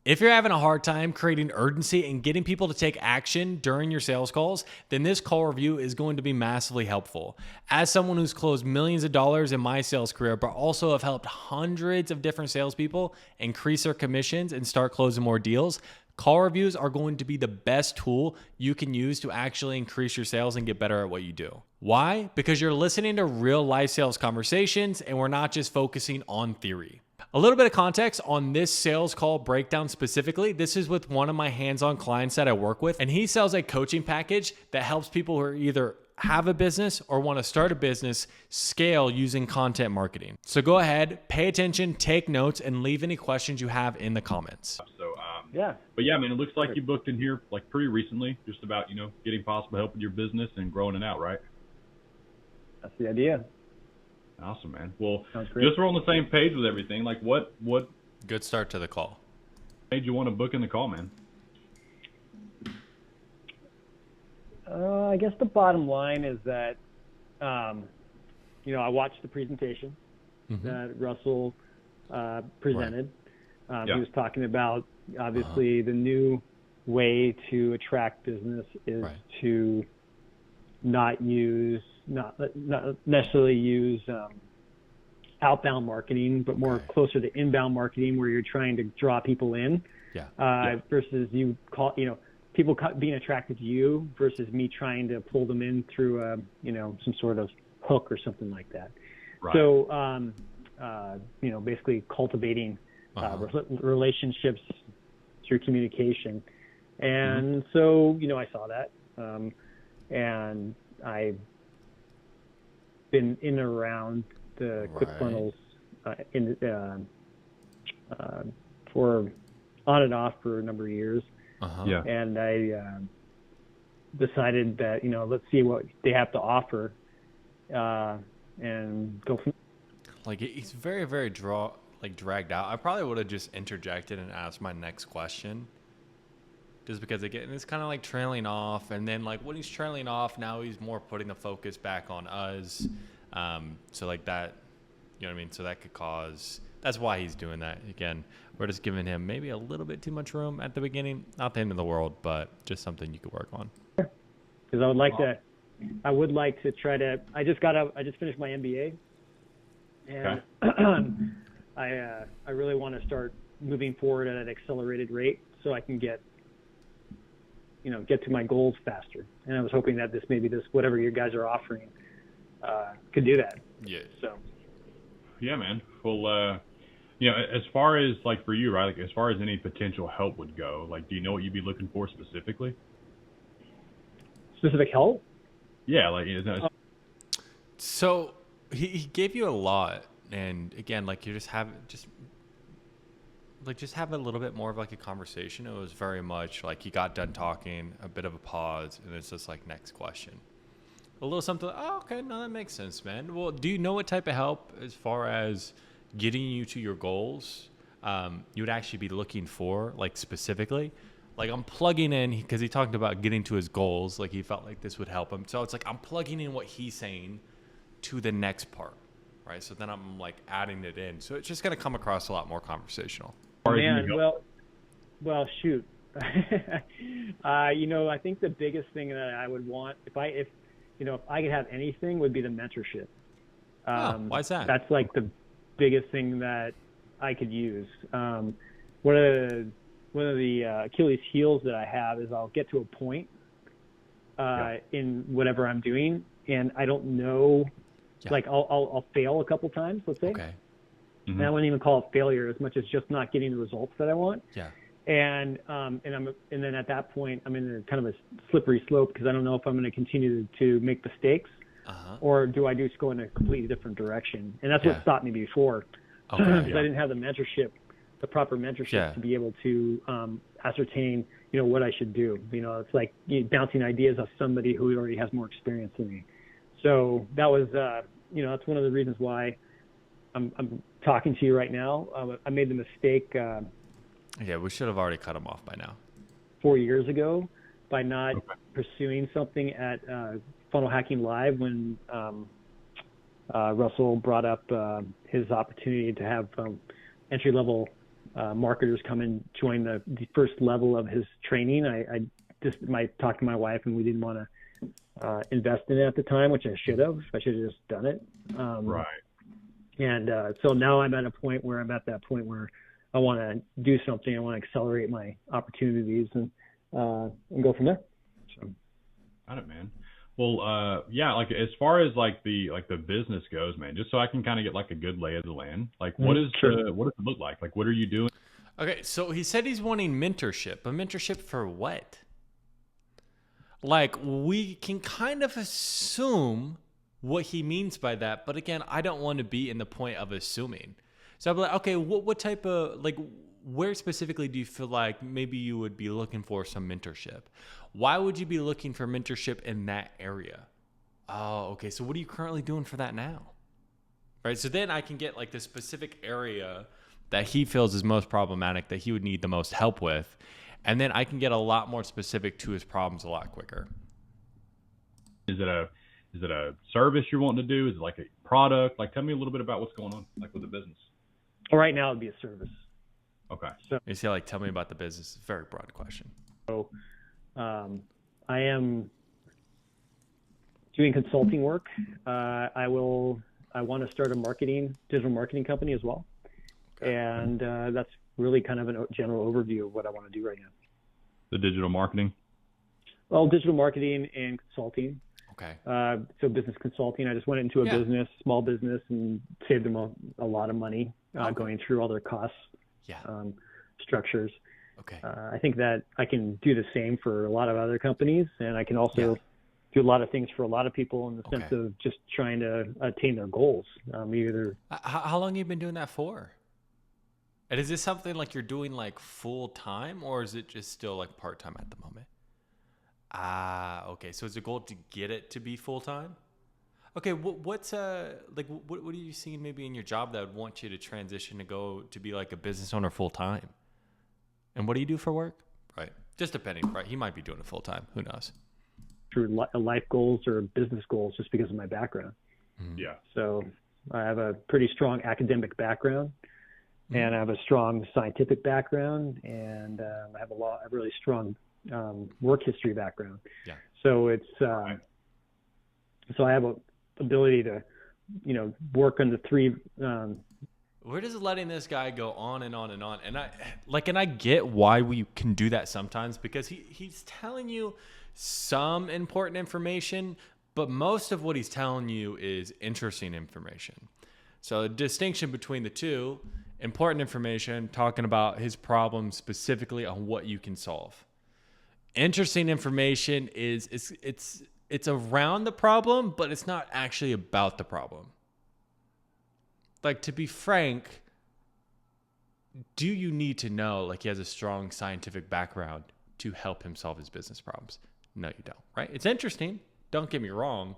If you're having a hard time creating urgency and getting people to take action during your sales calls, then this call review is going to be massively helpful. As someone who's closed millions of dollars in my sales career, but also have helped hundreds of different salespeople increase their commissions and start closing more deals, call reviews are going to be the best tool you can use to actually increase your sales and get better at what you do. Why? Because you're listening to real life sales conversations and we're not just focusing on theory. A little bit of context on this sales call breakdown specifically. This is with one of my hands-on clients that I work with, and he sells a coaching package that helps people who are either have a business or want to start a business scale using content marketing. So go ahead, pay attention, take notes, and leave any questions you have in the comments. But yeah, I mean, it looks like you booked in here like pretty recently, just about, getting possible help with your business and growing it out, right? That's the idea. Awesome, man. Well, just so we're on the same page with everything, like what Good start to the call. made you want to book in the call, man? I guess the bottom line is that, I watched the presentation that Russell presented. He was talking about, obviously, the new way to attract business is to not necessarily use outbound marketing, but more closer to inbound marketing, where you're trying to draw people in. Versus people being attracted to you versus me trying to pull them in through some sort of hook or something like that. So basically cultivating relationships through communication. And so I saw that, and I've been in and around the ClickFunnels for on and off for a number of years. And I decided that, let's see what they have to offer and go from. Like, he's very, very dragged out. I probably would have just interjected and asked my next question. Just because it's kind of like trailing off, and then like when he's trailing off, now he's more putting the focus back on us. So like that, you know what I mean? So that could cause, that's why he's doing that. Again, we're just giving him maybe a little bit too much room at the beginning. Not the end of the world, but just something you could work on. Because I would like to try to, I just finished my MBA, and I really want to start moving forward at an accelerated rate so I can get to my goals faster. And I was hoping that this whatever you guys are offering could do that. Yeah. So. Yeah, man. Well, as far as like for you, right? Like as far as any potential help would go, like, do you know what you'd be looking for specifically? Specific help? Yeah, like So he gave you a lot, and again, like you just have a little bit more of like a conversation. It was very much like he got done talking, a bit of a pause, and it's just like next question. A little something. Oh, okay, no, that makes sense, man. Well, do you know what type of help as far as getting you to your goals you would actually be looking for, like specifically? Like I'm plugging in, because he talked about getting to his goals, like he felt like this would help him. So it's like I'm plugging in what he's saying to the next part, right? So then I'm like adding it in. So it's just going to come across a lot more conversational. Man, well, shoot. I think the biggest thing that I would want, if I could have anything, would be the mentorship. Why is that? That's like the biggest thing that I could use. One of the Achilles heels that I have is I'll get to a point in whatever I'm doing, and I don't know. Like I'll fail a couple times, let's say. Okay. And I wouldn't even call it failure as much as just not getting the results that I want. Yeah. And then at that point I'm in a kind of a slippery slope, because I don't know if I'm going to continue to make mistakes or do I just go in a completely different direction. And that's what stopped me before, because I didn't have the proper mentorship to be able to ascertain, what I should do. It's like bouncing ideas off somebody who already has more experience than me. So that was, that's one of the reasons why I'm talking to you right now. I made the mistake. We should have already cut him off by now. 4 years ago, by not pursuing something at Funnel Hacking Live when Russell brought up his opportunity to have entry-level marketers come and join the first level of his training. I just might talk to my wife, and we didn't want to invest in it at the time, which I should have. I should have just done it. Right. And so now I'm at that point where I want to do something. I want to accelerate my opportunities and go from there. So. Got it, man. Well, yeah, like as far as like the business goes, man, just so I can kind of get like a good lay of the land, like what does it look like? Like, what are you doing? Okay, so he said he's wanting mentorship. But mentorship for what? Like, we can kind of assume what he means by that, but again, I don't want to be in the point of assuming. So I'm like, okay, what type of, like, where specifically do you feel like maybe you would be looking for some mentorship? Why would you be looking for mentorship in that area? Oh, okay. So what are you currently doing for that now? Right. So then I can get like the specific area that he feels is most problematic, that he would need the most help with. And then I can get a lot more specific to his problems a lot quicker. Is it a service you're wanting to do? Is it like a product? Like, tell me a little bit about what's going on, like with the business. Well, right now it'd be a service. Okay. So you see, like, tell me about the business. It's a very broad question. So, I am doing consulting work. I want to start a digital marketing company as well. Okay. And that's really kind of a general overview of what I want to do right now. The digital marketing? Well, digital marketing and consulting. Okay. So business consulting. I just went into a small business, and saved them a lot of money going through all their costs, structures. Okay. I think that I can do the same for a lot of other companies, and I can also do a lot of things for a lot of people in the sense of just trying to attain their goals. How long have you been doing that for? And is this something like you're doing like full time, or is it just still like part time at the moment? Okay. So is the goal to get it to be full time? Okay. What's like what are you seeing maybe in your job that would want you to transition to go to be like a business owner full time? And what do you do for work? Right. Just depending, right? He might be doing it full time. Who knows? Through life goals or business goals, just because of my background. Mm-hmm. Yeah. So I have a pretty strong academic background, and I have a strong scientific background, and I have a really strong work history background. Yeah. So it's so I have a ability to, work on the three. We're just letting this guy go on and on and on. And I get why we can do that sometimes, because he's telling you some important information, but most of what he's telling you is interesting information. So a distinction between the two: important information, talking about his problem specifically on what you can solve. Interesting information is it's around the problem, but it's not actually about the problem. Like, to be frank, do you need to know, like, he has a strong scientific background to help him solve his business problems? No, you don't, right? It's interesting. Don't get me wrong.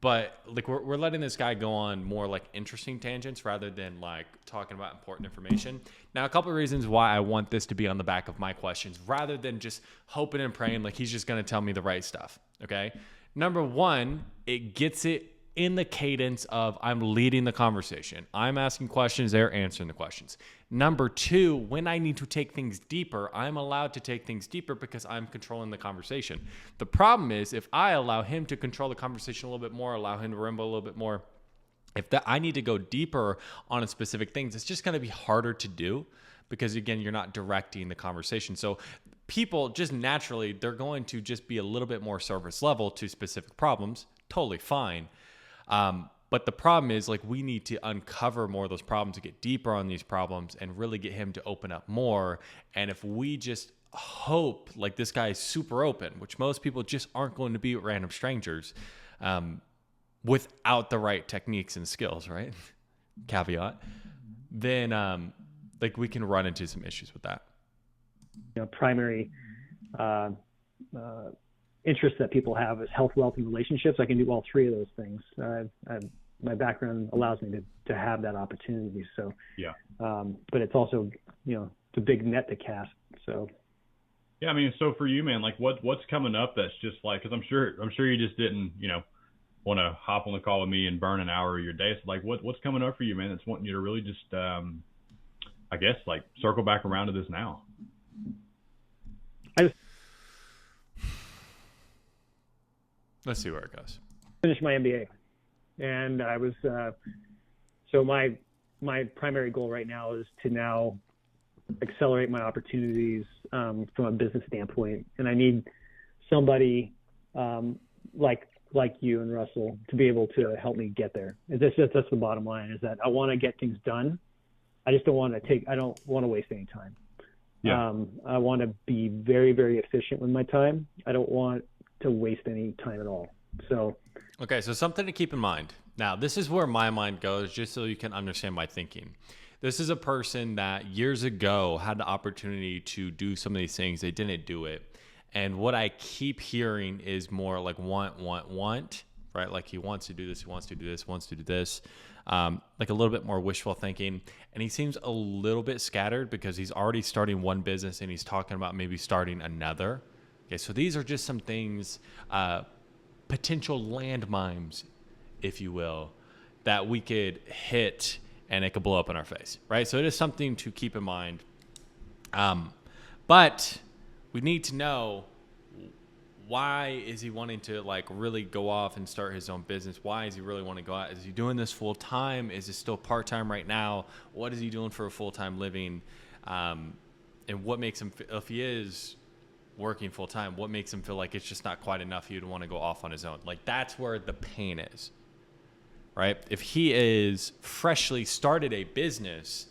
But like, we're letting this guy go on more like interesting tangents rather than like talking about important information. Now, a couple of reasons why I want this to be on the back of my questions rather than just hoping and praying like he's just going to tell me the right stuff. Okay. Number one, it gets it in the cadence of I'm leading the conversation. I'm asking questions, they're answering the questions. Number two, when I need to take things deeper, I'm allowed to take things deeper because I'm controlling the conversation. The problem is if I allow him to control the conversation a little bit more, allow him to ramble a little bit more, I need to go deeper on specific things, it's just going to be harder to do because, again, you're not directing the conversation. So people just naturally, they're going to just be a little bit more surface level to specific problems. Totally fine. But the problem is, like, we need to uncover more of those problems to get deeper on these problems and really get him to open up more. And if we just hope like this guy is super open, which most people just aren't going to be random strangers, without the right techniques and skills, right? Caveat. Then, like, we can run into some issues with that. Primary, interests that people have is health, wealth, and relationships. I can do all three of those things. My background allows me to have that opportunity. So, yeah. But it's also, it's a big net to cast. So, yeah, I mean, so for you, man, like what's coming up that's just like, because I'm sure you just didn't, want to hop on the call with me and burn an hour of your day. So like, what's coming up for you, man? That's wanting you to really just, I guess like circle back around to this now? I just Let's see where it goes. finished my MBA, and I was so my primary goal right now is to now accelerate my opportunities from a business standpoint, and I need somebody like you and Russell to be able to help me get there. That's the bottom line, is that I want to get things done. I don't want to waste any time. Yeah. I want to be very, very efficient with my time. I don't want to waste any time at all. So, okay, so something to keep in mind. Now, this is where my mind goes, just so you can understand my thinking. This is a person that years ago had the opportunity to do some of these things. They didn't do it. And what I keep hearing is more like want, right? Like he wants to do this, he wants to do this, wants to do this. Like a little bit more wishful thinking. And he seems a little bit scattered because he's already starting one business and he's talking about maybe starting another. Okay, so these are just some things, potential landmines, if you will, that we could hit and it could blow up in our face, right? So it is something to keep in mind. But we need to know, why is he wanting to like really go off and start his own business? Why is he really want to go out? Is he doing this full time? Is it still part time right now? What is he doing for a full time living? And what makes him, if he is working full time, what makes him feel like it's just not quite enough for you to want to go off on his own? Like that's where the pain is, right? If he is freshly started a business,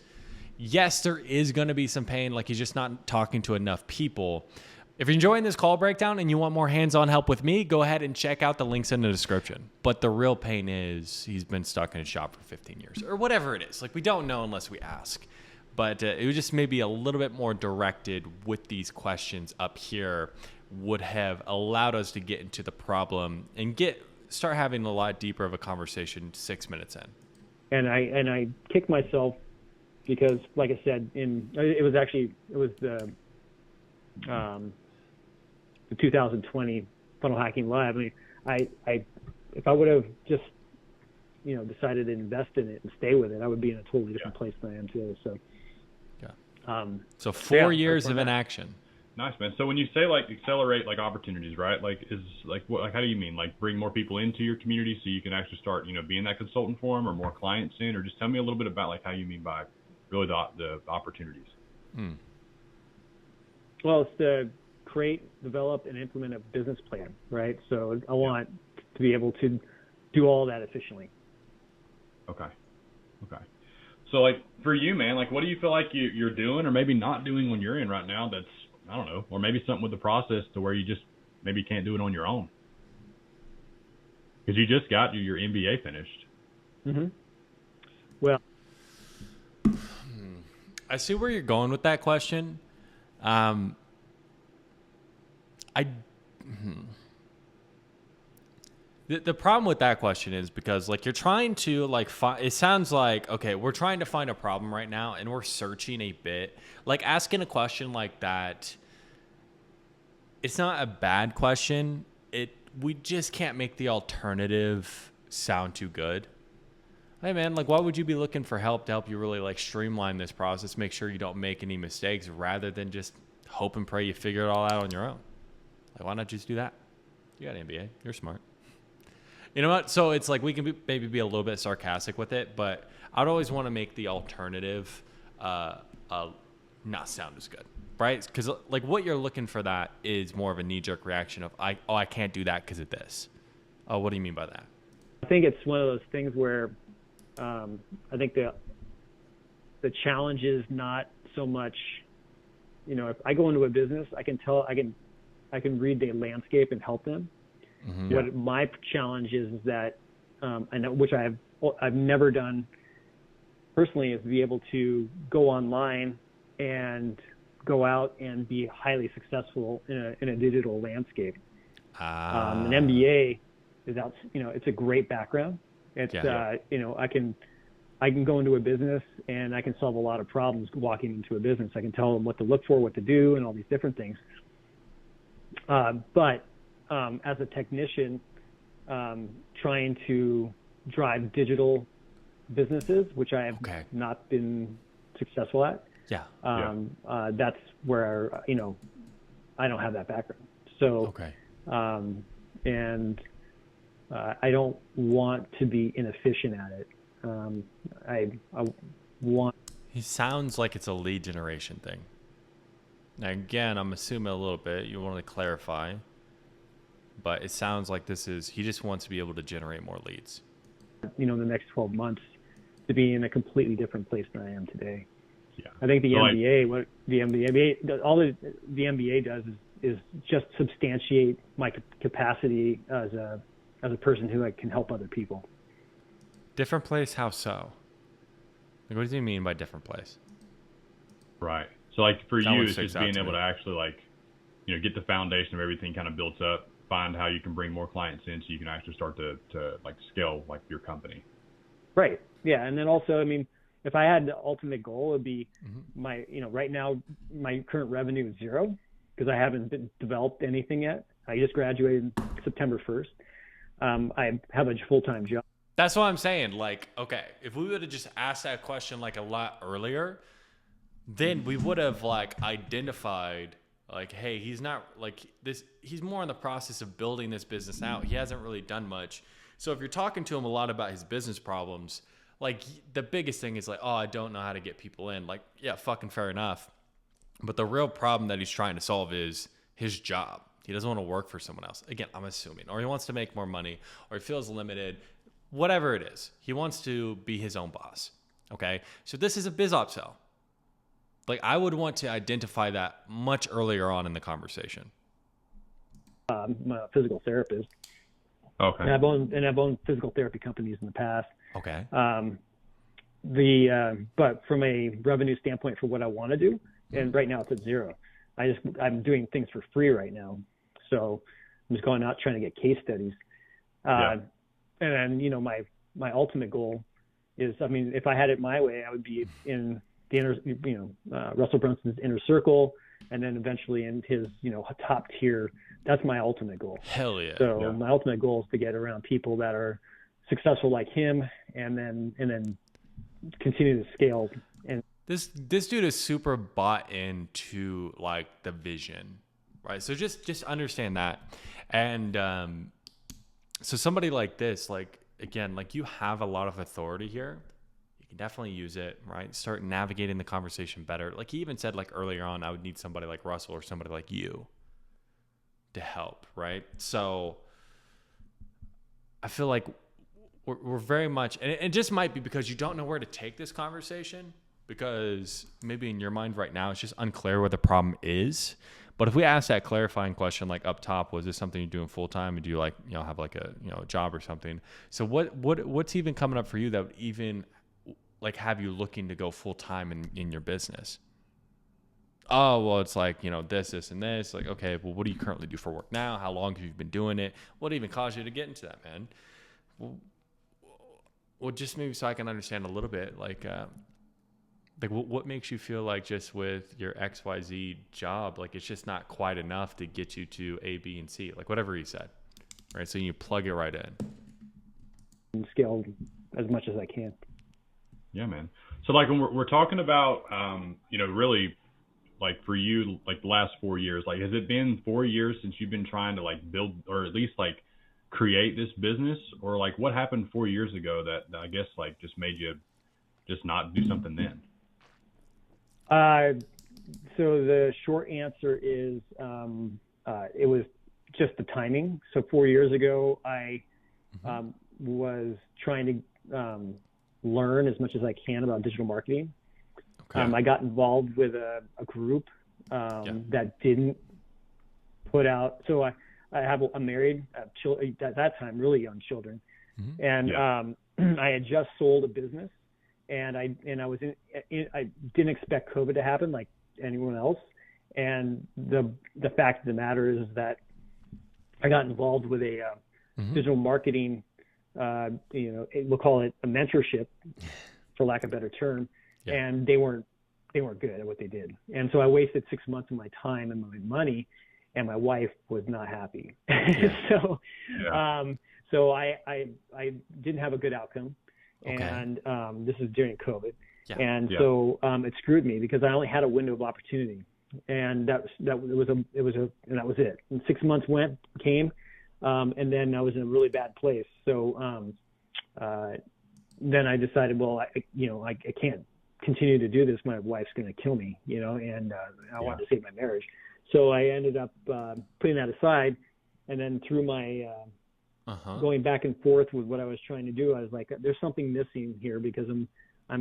yes, there is going to be some pain. Like he's just not talking to enough people. If you're enjoying this call breakdown and you want more hands-on help with me, go ahead and check out the links in the description. But the real pain is he's been stuck in his shop for 15 years or whatever it is. Like we don't know unless we ask. But it was just maybe a little bit more directed with these questions up here would have allowed us to get into the problem and start having a lot deeper of a conversation 6 minutes in. And I kicked myself because, like I said, it was the 2020 Funnel Hacking Live. I mean, if I would have just decided to invest in it and stay with it, I would be in a totally different place than I am today. So, so 4 years of inaction. Nice, man. So when you say like accelerate like opportunities, right? Like is like what, like how do you mean? Like bring more people into your community so you can actually start being that consultant for them, or more clients in, or just tell me a little bit about like how you mean by really the opportunities. Well, it's to create, develop, and implement a business plan, right? So I want to be able to do all that efficiently. Okay. So like for you, man, like what do you feel like you're doing or maybe not doing when you're in right now that's, I don't know, or maybe something with the process to where you just maybe can't do it on your own? Because you just got your MBA finished. Mm-hmm. Well, I see where you're going with that question. The problem with that question is because like you're trying to like it sounds like, okay, we're trying to find a problem right now and we're searching a bit. Like asking a question like that, it's not a bad question. We just can't make the alternative sound too good. Hey man, like why would you be looking for help to help you really like streamline this process, make sure you don't make any mistakes, rather than just hope and pray you figure it all out on your own? Like why not just do that? You got an MBA, you're smart. You know what? So it's like we can maybe be a little bit sarcastic with it, but I'd always want to make the alternative not sound as good, right? Because like what you're looking for that is more of a knee-jerk reaction of I can't do that because of this. Oh, what do you mean by that? I think it's one of those things where I think the challenge is not so much, if I go into a business, I can read the landscape and help them. Mm-hmm. What my challenge is that, which I've never done personally, is to be able to go online and go out and be highly successful in a digital landscape. An MBA is out. It's a great background. It's I can go into a business and I can solve a lot of problems walking into a business. I can tell them what to look for, what to do, and all these different things. But as a technician, trying to drive digital businesses, which I have not been successful at, Yeah. That's where, I don't have that background. So, Okay. And I don't want to be inefficient at it. I want. He sounds like it's a lead generation thing. Now, again, I'm assuming a little bit. You want to clarify, but it sounds like he just wants to be able to generate more leads. The next 12 months to be in a completely different place than I am today. Yeah. I think the MBA, all the MBA does is just substantiate my capacity as a person who can help other people. Different place? How so? Like, what do you mean by different place? Right. So like for That you, one it's sticks just out being to able me. to actually get the foundation of everything kind of built up, find how you can bring more clients in so you can actually start to like scale like your company. Right. Yeah. And then also, if I had the ultimate goal, it would be my, right now, my current revenue is zero because I haven't developed anything yet. I just graduated September 1st. I have a full-time job. That's what I'm saying. Like, okay, if we would have just asked that question like a lot earlier, then we would have like identified like, hey, he's not like this. He's more in the process of building this business out. He hasn't really done much. So if you're talking to him a lot about his business problems, like the biggest thing is like, oh, I don't know how to get people in. Like, yeah, fucking fair enough. But the real problem that he's trying to solve is his job. He doesn't want to work for someone else. Again, I'm assuming. Or he wants to make more money, or he feels limited. Whatever it is, he wants to be his own boss. Okay? So this is a biz op sell. Like, I would want to identify that much earlier on in the conversation. I'm a physical therapist. Okay. And I've owned physical therapy companies in the past. Okay. But from a revenue standpoint for what I want to do, and right now it's at zero. I'm doing things for free right now. So I'm just going out trying to get case studies. And then, my ultimate goal is, if I had it my way, I would be in the Russell Brunson's inner circle, and then eventually in his, top tier. That's my ultimate goal. Hell yeah. So my ultimate goal is to get around people that are successful like him, and then continue to scale. And this dude is super bought into like the vision, right? So just understand that. And so somebody like this, like, again, like, you have a lot of authority here. You can definitely use it, right? Start navigating the conversation better. Like he even said, like, earlier on, I would need somebody like Russell or somebody like you to help, right? So I feel like we're very much, and it just might be because you don't know where to take this conversation, because maybe in your mind right now it's just unclear what the problem is. But if we ask that clarifying question, like up top, was this something you're doing full time, and do you have like a job or something? So what's even coming up for you that would even like have you looking to go full time in your business? Oh, well, it's like, this and this. Like, okay, well, what do you currently do for work now? How long have you been doing it? What even caused you to get into that, man? Well, just maybe so I can understand a little bit, like what makes you feel like just with your XYZ job, like it's just not quite enough to get you to A, B, and C, like whatever he said, right? So you plug it right in. And scale as much as I can. Yeah, man. So like when we're talking about, really like for you, like the last 4 years, like has it been 4 years since you've been trying to like build or at least like create this business, or like what happened 4 years ago that I guess like just made you just not do something then? So the short answer is it was just the timing. So 4 years ago, I was trying to learn as much as I can about digital marketing. Okay. I got involved with a group that didn't put out. So I'm married, I have children, at that time, really young children. And I had just sold a business, and I didn't expect COVID to happen like anyone else. And the fact of the matter is that I got involved with a digital marketing, we'll call it a mentorship, for lack of a better term. Yeah. And they weren't good at what they did. And so I wasted 6 months of my time and my money, and my wife was not happy. Yeah. So I didn't have a good outcome. Okay. And this is during COVID. Yeah. And so it screwed me because I only had a window of opportunity, and that was it. And 6 months came, and then I was in a really bad place. So then I decided, well, I can't continue to do this. My wife's going to kill me, and I wanted to save my marriage. So I ended up putting that aside, and then through my going back and forth with what I was trying to do, I was like, there's something missing here because I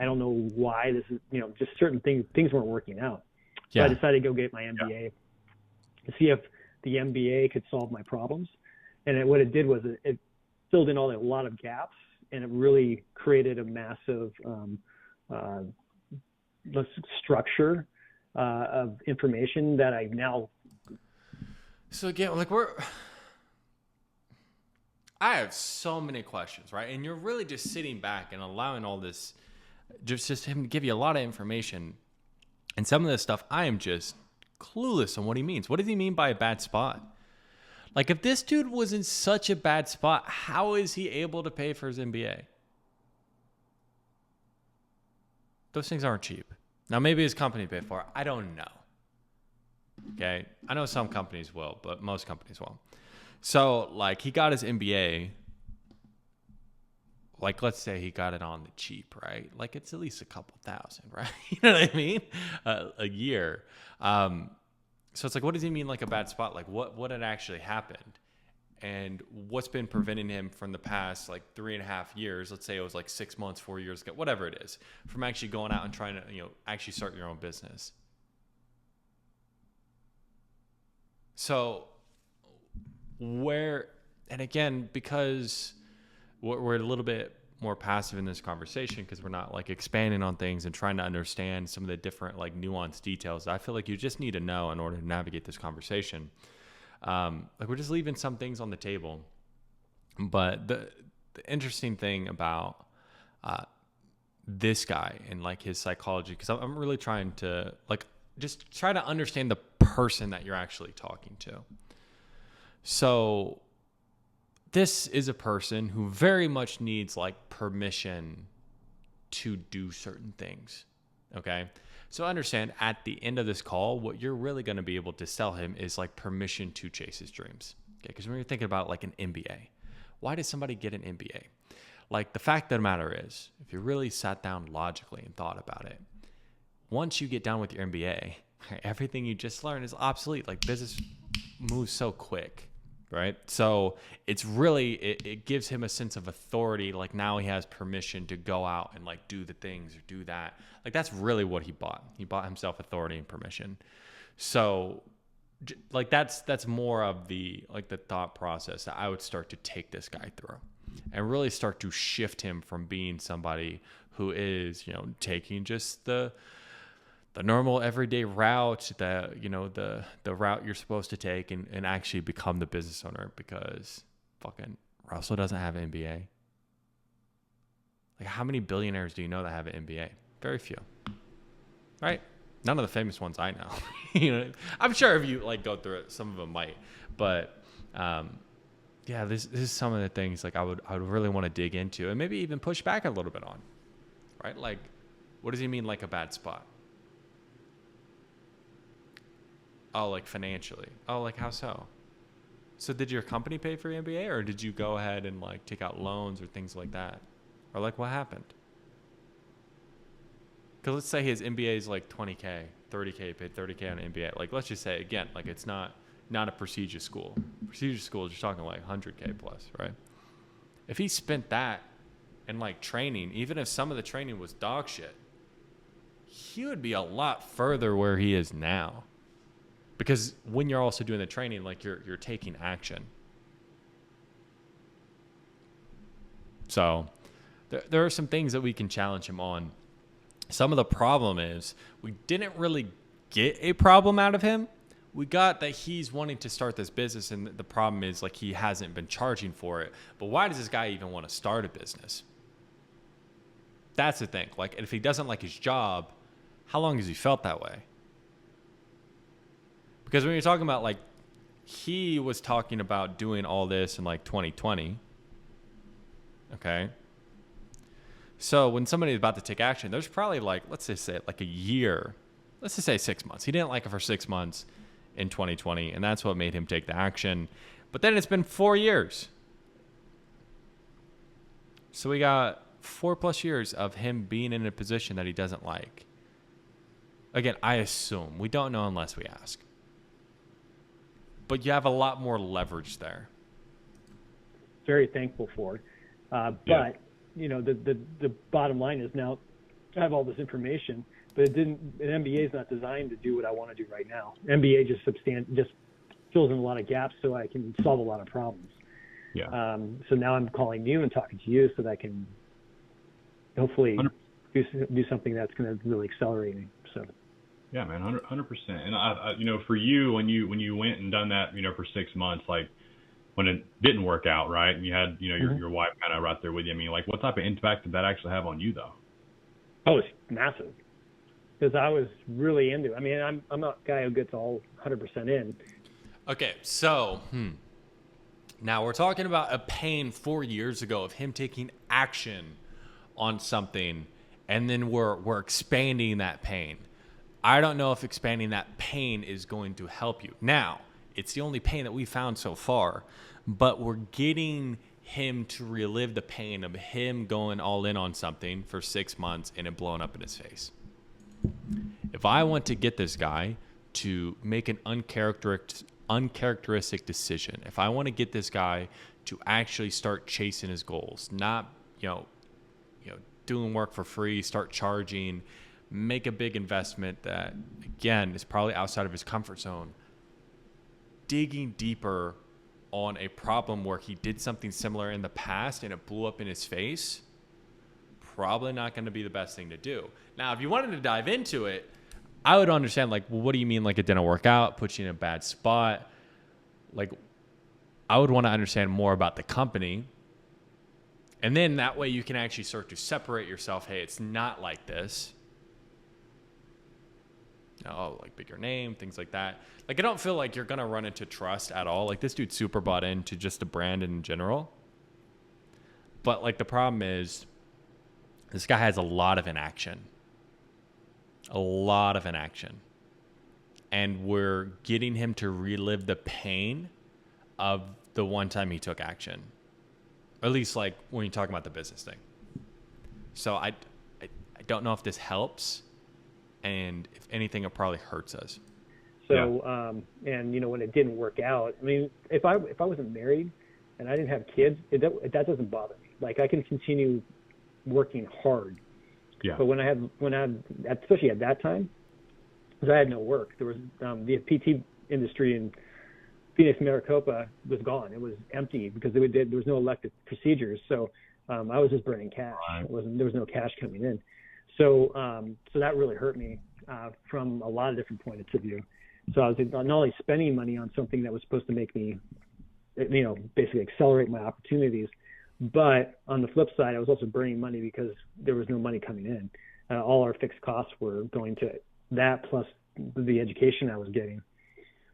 don't know why this is, just certain things weren't working out. So I decided to go get my MBA to see if the MBA could solve my problems. And what it did was it filled in a lot of gaps, and it really created a massive structure of information that I now. So again, I have so many questions, right? And you're really just sitting back and allowing all this, just him to give you a lot of information. And some of this stuff, I am just clueless on what he means. What does he mean by a bad spot? Like, if this dude was in such a bad spot, how is he able to pay for his MBA? Those things aren't cheap. Now, maybe his company paid for it. I don't know. Okay? I know some companies will, but most companies won't. So, he got his MBA. Let's say he got it on the cheap, right? It's at least a couple thousand, right? You know what I mean? A year. So it's what does he mean a bad spot? What had actually happened? And what's been preventing him from the past 3.5 years? Let's say it was 6 months, 4 years ago, whatever it is, from actually going out and trying to, actually start your own business. So and again, because we're a little bit more passive in this conversation because we're not expanding on things and trying to understand some of the different nuanced details, I feel you just need to know in order to navigate this conversation. We're just leaving some things on the table. But the interesting thing about this guy and his psychology, because I'm really trying to just try to understand the person that you're actually talking to. So this is a person who very much needs permission to do certain things. Okay. So understand at the end of this call, what you're really going to be able to sell him is permission to chase his dreams. Okay. Because when you're thinking about an MBA, why does somebody get an MBA? The fact of the matter is, if you really sat down logically and thought about it, once you get done with your MBA, everything you just learned is obsolete. Business moves so quick. Right. So it's really, it gives him a sense of authority. Now he has permission to go out and do the things or do that. That's really what he bought. He bought himself authority and permission. So that's more of the thought process that I would start to take this guy through and really start to shift him from being somebody who is, taking just the normal everyday route, the route you're supposed to take and actually become the business owner, because fucking Russell doesn't have an MBA. How many billionaires do you know that have an MBA? Very few, right? None of the famous ones I know. I'm sure if you go through it, some of them might, but this is some of the things I would really want to dig into and maybe even push back a little bit on, right? What does he mean a bad spot? Oh, financially. Oh, how so? So did your company pay for your MBA, or did you go ahead and take out loans or things like that? Or what happened? Because let's say his MBA is $20K, $30K, paid $30K on an MBA. Let's just say, again, it's not a prestigious school. Prestigious school, you're talking $100K plus, right? If he spent that in training, even if some of the training was dog shit, he would be a lot further where he is now. Because when you're also doing the training, you're taking action. So there are some things that we can challenge him on. Some of the problem is we didn't really get a problem out of him. We got that he's wanting to start this business, and the problem is he hasn't been charging for it. But why does this guy even want to start a business? That's the thing. If he doesn't like his job, how long has he felt that way? Because when you're talking about he was talking about doing all this in 2020. Okay. So when somebody is about to take action, there's probably like, let's just say like a year, let's just say 6 months. He didn't like it for 6 months in 2020, and that's what made him take the action. But then it's been 4 years. So we got 4+ years of him being in a position that he doesn't like. Again, I assume. We don't know unless we ask. But you have a lot more leverage there. Very thankful for. But, the bottom line is now I have all this information, but an MBA is not designed to do what I want to do right now. MBA just fills in a lot of gaps so I can solve a lot of problems. Yeah. So now I'm calling you and talking to you so that I can hopefully do something that's going to really accelerate me. So. Yeah, man, 100%. And I for you, when you went and done that, for 6 months, like when it didn't work out, right, and you had, your wife kind of right there with you. I mean, like, what type of impact did that actually have on you, though? Oh, it's massive. Because I was really into it. I mean, I'm a guy who gets all 100% in. Okay, so now we're talking about a pain 4 years ago of him taking action on something, and then we're expanding that pain. I don't know if expanding that pain is going to help you. Now, it's the only pain that we found so far, but we're getting him to relive the pain of him going all in on something for 6 months and it blowing up in his face. If I want to get this guy to make an uncharacteristic decision, if I want to get this guy to actually start chasing his goals, not, doing work for free, start charging, make a big investment that, again, is probably outside of his comfort zone, digging deeper on a problem where he did something similar in the past and it blew up in his face, probably not going to be the best thing to do. Now, if you wanted to dive into it, I would understand, like, well, what do you mean, like, it didn't work out, put you in a bad spot? Like, I would want to understand more about the company. And then that way you can actually start to separate yourself. Hey, it's not like this. Like bigger name, things like that. Like, I don't feel like you're going to run into trust at all. Like, this dude's super bought into just the brand in general. But, like, the problem is this guy has a lot of inaction. And we're getting him to relive the pain of the one time he took action. At least, like, when you're talking about the business thing. So I don't know if this helps. And if anything, it probably hurts us. So, and when it didn't work out, I mean, if I wasn't married and I didn't have kids, that doesn't bother me. Like, I can continue working hard. Yeah. But when I had, especially at that time, because I had no work, there was the PT industry in Phoenix, Maricopa was gone. It was empty because there was no elective procedures. So I was just burning cash. Right. There was no cash coming in. So that really hurt me from a lot of different points of view. So I was not only spending money on something that was supposed to make me, basically accelerate my opportunities, but on the flip side, I was also burning money because there was no money coming in. All our fixed costs were going to that plus the education I was getting.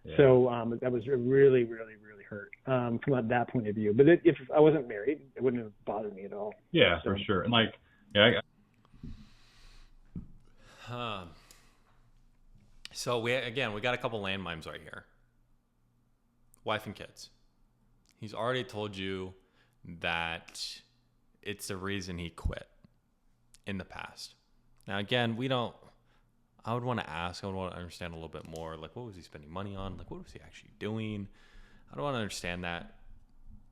Yeah. So that was really, really, really hurt from that point of view. But if I wasn't married, it wouldn't have bothered me at all. Yeah, so. For sure. And like, yeah. So we got a couple landmines right here. Wife and kids. He's already told you that it's the reason he quit in the past. Now, again, I would want to ask, I would want to understand a little bit more. Like, what was he spending money on? Like, what was he actually doing? I don't want to understand that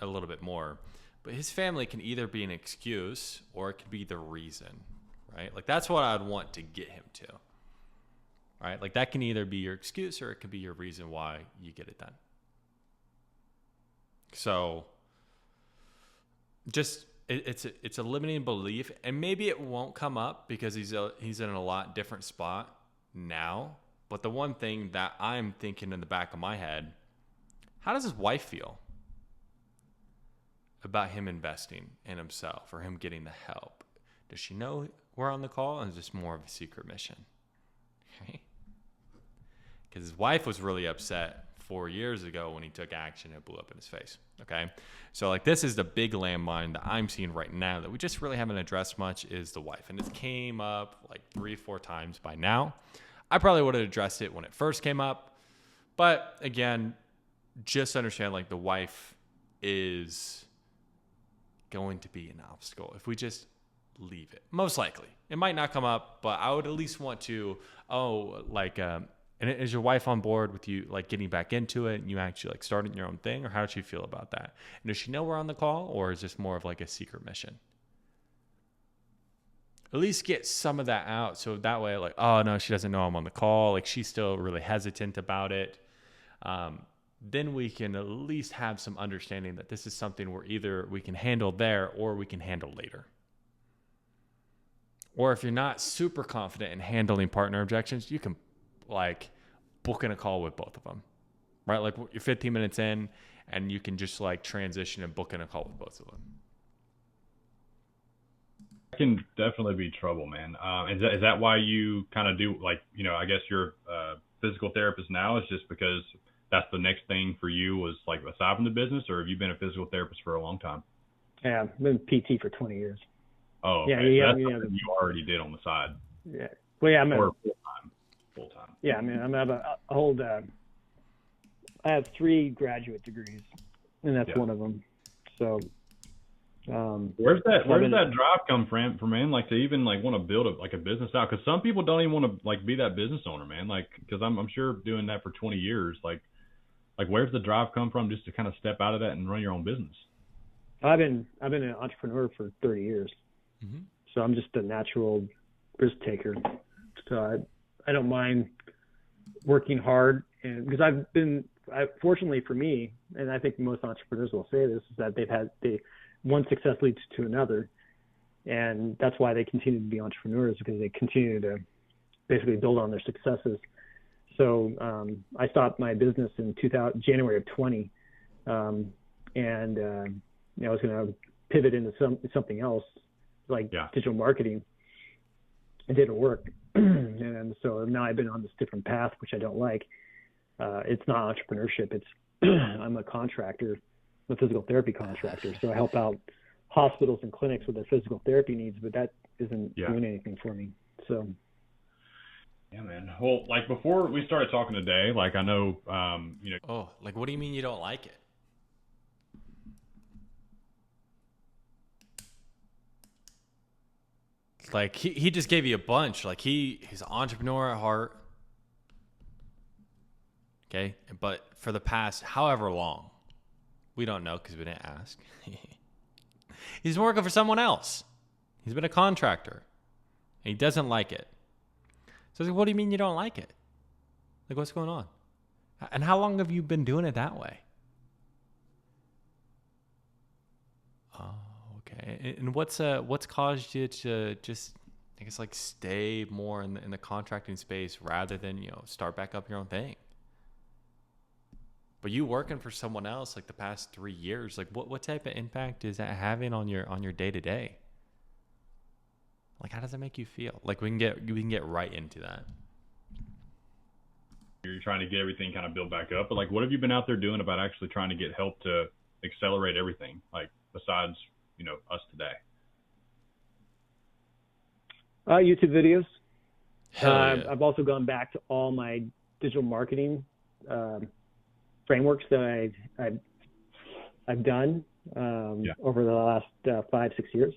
a little bit more. But his family can either be an excuse or it could be the reason, right? Like, that's what I'd want to get him to. Right? Like, that can either be your excuse or it could be your reason why you get it done. So just it's a limiting belief, and maybe it won't come up because he's in a lot different spot now. But the one thing that I'm thinking in the back of my head, how does his wife feel about him investing in himself or him getting the help? Does she know we're on the call, or is this more of a secret mission? Okay. Because his wife was really upset 4 years ago when he took action, it blew up in his face. Okay. So like this is the big landmine that I'm seeing right now that we just really haven't addressed much is the wife. And it came up like 3-4 times by now. I probably would have addressed it when it first came up. But again, just understand like the wife is going to be an obstacle if we just leave it. Most likely. It might not come up, but I would at least want to, and is your wife on board with you like getting back into it and you actually like starting your own thing, or how does she feel about that? And does she know we're on the call, or is this more of like a secret mission? At least get some of that out. So that way, like, oh no, she doesn't know I'm on the call. Like she's still really hesitant about it. Then we can at least have some understanding that this is something where either we can handle there or we can handle later. Or if you're not super confident in handling partner objections, you can like book in a call with both of them, right? Like you're 15 minutes in and you can just like transition and book in a call with both of them. That can definitely be trouble, man. Is that why you kind of do like, I guess you're a physical therapist now is just because that's the next thing for you was like aside from the business, or have you been a physical therapist for a long time? Yeah, I've been PT for 20 years. Oh, okay. Yeah. So that's something you already did on the side. Yeah. Well, yeah, Or full time. Yeah, I mean, I have 3 graduate degrees, and that's one of them. So, where's that drive come from, man? Like to even like want to build a business out? Because some people don't even want to like be that business owner, man. Like, because I'm sure doing that for 20 years, like where's the drive come from just to kind of step out of that and run your own business? I've been an entrepreneur for 30 years. Mm-hmm. So I'm just a natural risk taker. So I don't mind working hard, and because fortunately for me, and I think most entrepreneurs will say this, is that one success leads to another, and that's why they continue to be entrepreneurs, because they continue to basically build on their successes. So I stopped my business in January of 20, and I was going to pivot into something else like digital marketing. It didn't work. And so now I've been on this different path, which I don't like. It's not entrepreneurship. It's I'm a contractor, a physical therapy contractor. So I help out hospitals and clinics with their physical therapy needs, but that isn't doing anything for me. So. Yeah, man. Well, like before we started talking today, like I know, Oh, like what do you mean you don't like it? Like he just gave you a bunch. Like he's an entrepreneur at heart. Okay. But for the past however long, we don't know because we didn't ask. He's been working for someone else. He's been a contractor. And he doesn't like it. So I was like, what do you mean you don't like it? Like what's going on? And how long have you been doing it that way? Oh. Okay. And what's caused you to just, I guess, like stay more in the contracting space rather than, start back up your own thing? But you working for someone else like the past 3 years, like what type of impact is that having on your day to day? Like how does that make you feel? Like we can get right into that. You're trying to get everything kind of built back up, but like what have you been out there doing about actually trying to get help to accelerate everything? Like besides us today? YouTube videos. Yeah. I've also gone back to all my digital marketing frameworks that I've done over the last 5-6 years.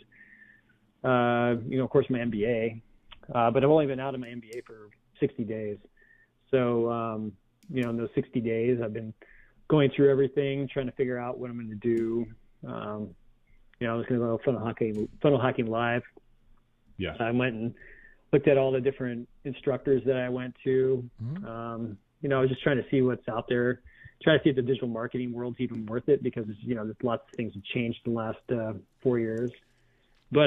Of course, my MBA, but I've only been out of my MBA for 60 days. So, in those 60 days, I've been going through everything, trying to figure out what I'm going to do. I was going to go funnel hacking live. Yeah. I went and looked at all the different instructors that I went to. Mm-hmm. I was just trying to see what's out there, trying to see if the digital marketing world's even worth it, because, there's lots of things have changed in the last 4 years. But,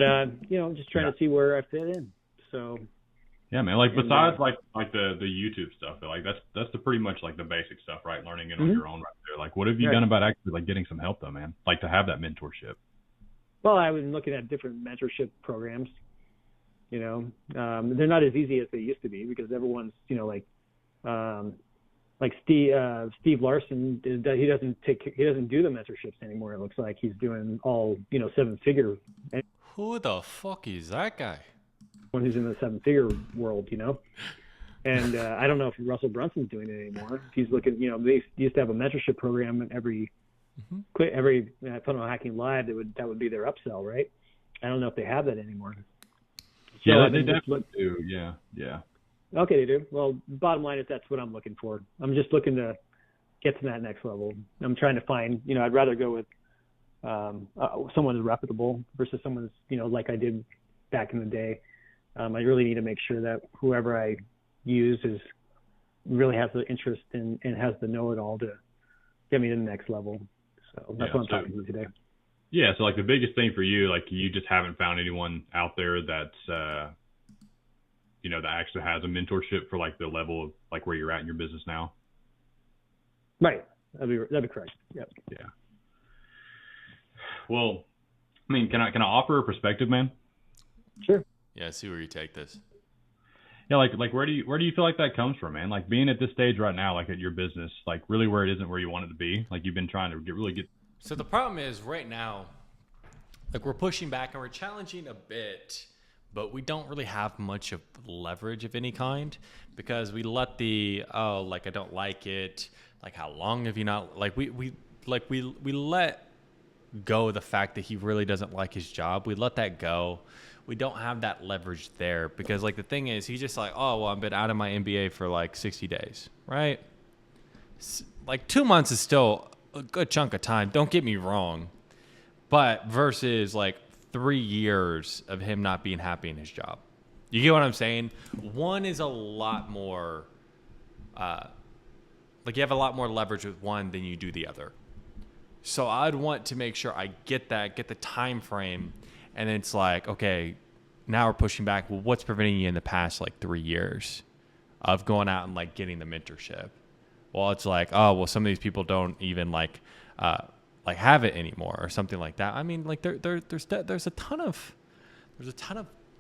just trying to see where I fit in. So. Yeah, man. Like besides like the YouTube stuff, like that's the pretty much like the basic stuff, right? Learning it on your own right there. Like what have you done about actually like getting some help though, man? Like to have that mentorship. Well, I was looking at different mentorship programs. They're not as easy as they used to be because everyone's, like Steve Larson, he doesn't do the mentorships anymore. It looks like he's doing all 7-figure. Who the fuck is that guy? When he's in the 7-figure world, and I don't know if Russell Brunson's doing it anymore. He's looking, they used to have a mentorship program in every Funnel Hacking Live. That would be their upsell, right? I don't know if they have that anymore. Yeah, so they definitely do. Yeah. Okay, they do. Well, bottom line is that's what I'm looking for. I'm just looking to get to that next level. I'm trying to find, I'd rather go with someone who's reputable versus someone who's, like I did back in the day. I really need to make sure that whoever I use really has the interest and has the know-it-all to get me to the next level. So that's what I'm talking to today. Yeah, so like the biggest thing for you, like you just haven't found anyone out there that's, that actually has a mentorship for like the level of like where you're at in your business now. Right. That'd be correct. Yep. Yeah. Well, I mean, can I offer a perspective, man? Sure. Yeah. See where you take this. Yeah. Like where do you feel like that comes from, man? Like being at this stage right now, like at your business, like really where it isn't where you want it to be. Like you've been trying to get. So the problem is right now, like we're pushing back and we're challenging a bit, but we don't really have much of leverage of any kind because we let I don't like it. Like how long have you not, like we let go the fact that he really doesn't like his job. We let that go. We don't have that leverage there because like the thing is he's just like, oh, well, I've been out of my MBA for like 60 days, right? Like 2 months is still a good chunk of time. Don't get me wrong. But versus like 3 years of him not being happy in his job. You get what I'm saying? One is a lot more, you have a lot more leverage with one than you do the other. So I'd want to make sure I get the time frame, and it's like, okay, now we're pushing back. Well, what's preventing you in the past like 3 years of going out and like getting the mentorship? Well, it's like, oh, well, some of these people don't even like have it anymore or something like that. I mean, like there's a ton of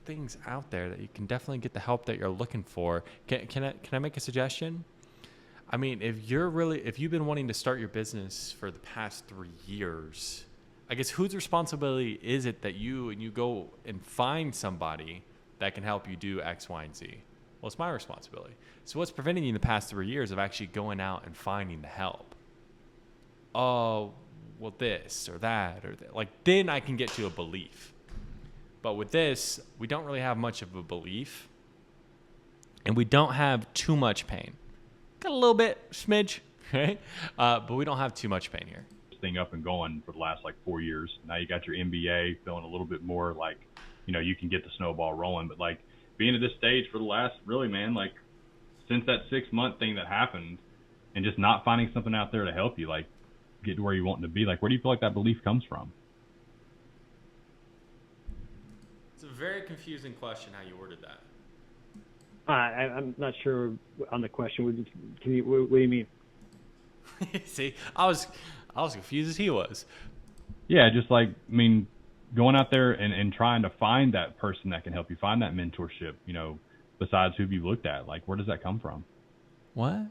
things out there that you can definitely get the help that you're looking for. Can I make a suggestion? I mean, if you've been wanting to start your business for the past 3 years, I guess whose responsibility is it that you go and find somebody that can help you do X, Y, and Z? Well, it's my responsibility. So what's preventing you in the past 3 years of actually going out and finding the help? Oh, well, this or that or that. Like, then I can get to a belief. But with this, we don't really have much of a belief, and we don't have too much pain. Got a little bit, smidge, right? But we don't have too much pain here. Thing up and going for the last like 4 years. Now you got your MBA, feeling a little bit more like, you can get the snowball rolling. But like being at this stage for the last, really, man, like since that 6-month thing that happened, and just not finding something out there to help you, like get to where you want to be. Like, where do you feel like that belief comes from? It's a very confusing question how you worded that. I'm not sure on the question. What do you mean? See, I was confused as he was. Yeah, just like, I mean, going out there and trying to find that person that can help you find that mentorship, besides who you've looked at. Like, where does that come from? What?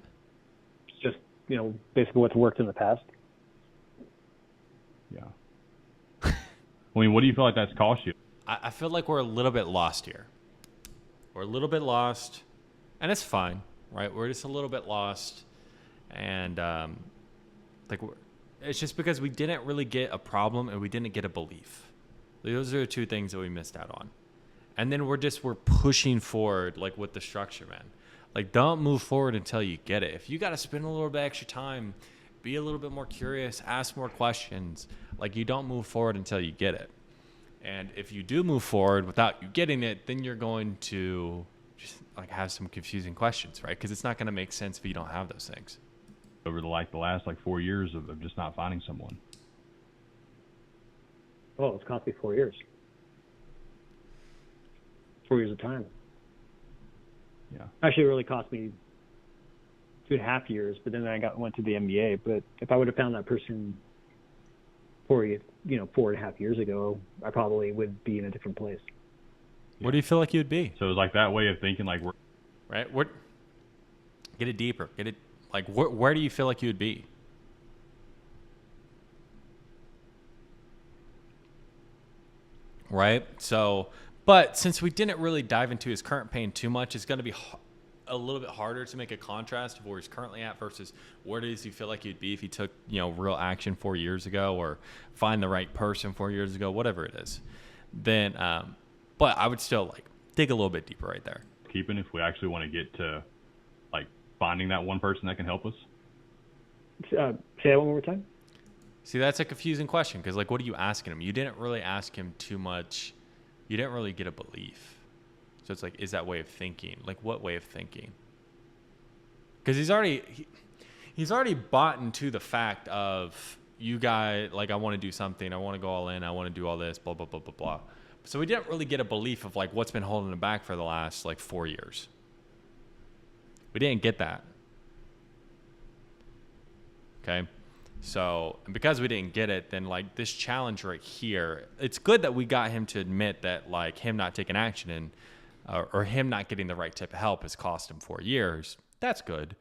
It's just, basically what's worked in the past. Yeah. I mean, what do you feel like that's cost you? I feel like we're a little bit lost here. We're a little bit lost, and it's fine, right? We're just a little bit lost, and it's just because we didn't really get a problem and we didn't get a belief. Those are the two things that we missed out on. And then we're pushing forward like with the structure, man. Like, don't move forward until you get it. If you got to spend a little bit extra time, be a little bit more curious, ask more questions. Like, you don't move forward until you get it. And if you do move forward without you getting it, then you're going to just like have some confusing questions, right? Because it's not going to make sense if you don't have those things. Over the last 4 years of just not finding someone. Oh, it's cost me 4 years. 4 years of time. Yeah. Actually, it really cost me 2.5 years, but then I went to the MBA. But if I would have found that person 4.5 years ago, I probably would be in a different place. Where do you feel like you'd be? So it was like that way of thinking, like, right? Get it deeper. Get it Like, where do you feel like you would be? Right? So, but since we didn't really dive into his current pain too much, it's going to be a little bit harder to make a contrast of where he's currently at versus where does he feel like he'd be if he took, real action 4 years ago or find the right person 4 years ago, whatever it is. Then, but I would still like dig a little bit deeper right there. Keeping if we actually want to get to like finding that one person that can help us. Say that one more time. See, that's a confusing question because, like, what are you asking him? You didn't really ask him too much. You didn't really get a belief. So it's like, is that way of thinking? Like, what way of thinking? Because he's already bought into the fact of, you guys, like, I want to do something. I want to go all in. I want to do all this, blah, blah, blah, blah, blah. So we didn't really get a belief of, like, what's been holding him back for the last, like, 4 years. We didn't get that. Okay? So, and because we didn't get it, then like this challenge right here, it's good that we got him to admit that like him not taking action and or him not getting the right type of help has cost him 4 years. That's good.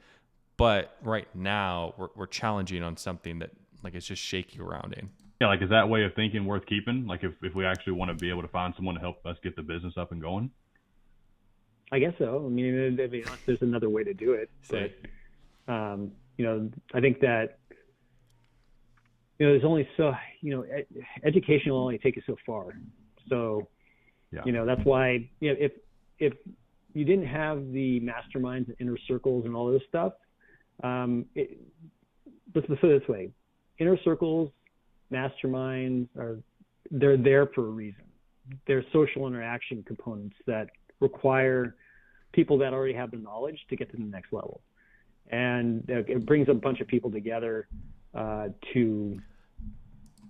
But right now we're challenging on something that like it's just shaky around him. Yeah, like is that way of thinking worth keeping? Like if we actually want to be able to find someone to help us get the business up and going? I guess so. I mean, there's another way to do it. But, I think that, there's only so, education will only take you so far. So, that's why, if you didn't have the masterminds and inner circles and all this stuff, let's put it this way, inner circles, masterminds they're there for a reason. They're social interaction components that require people that already have the knowledge to get to the next level. And it brings a bunch of people together to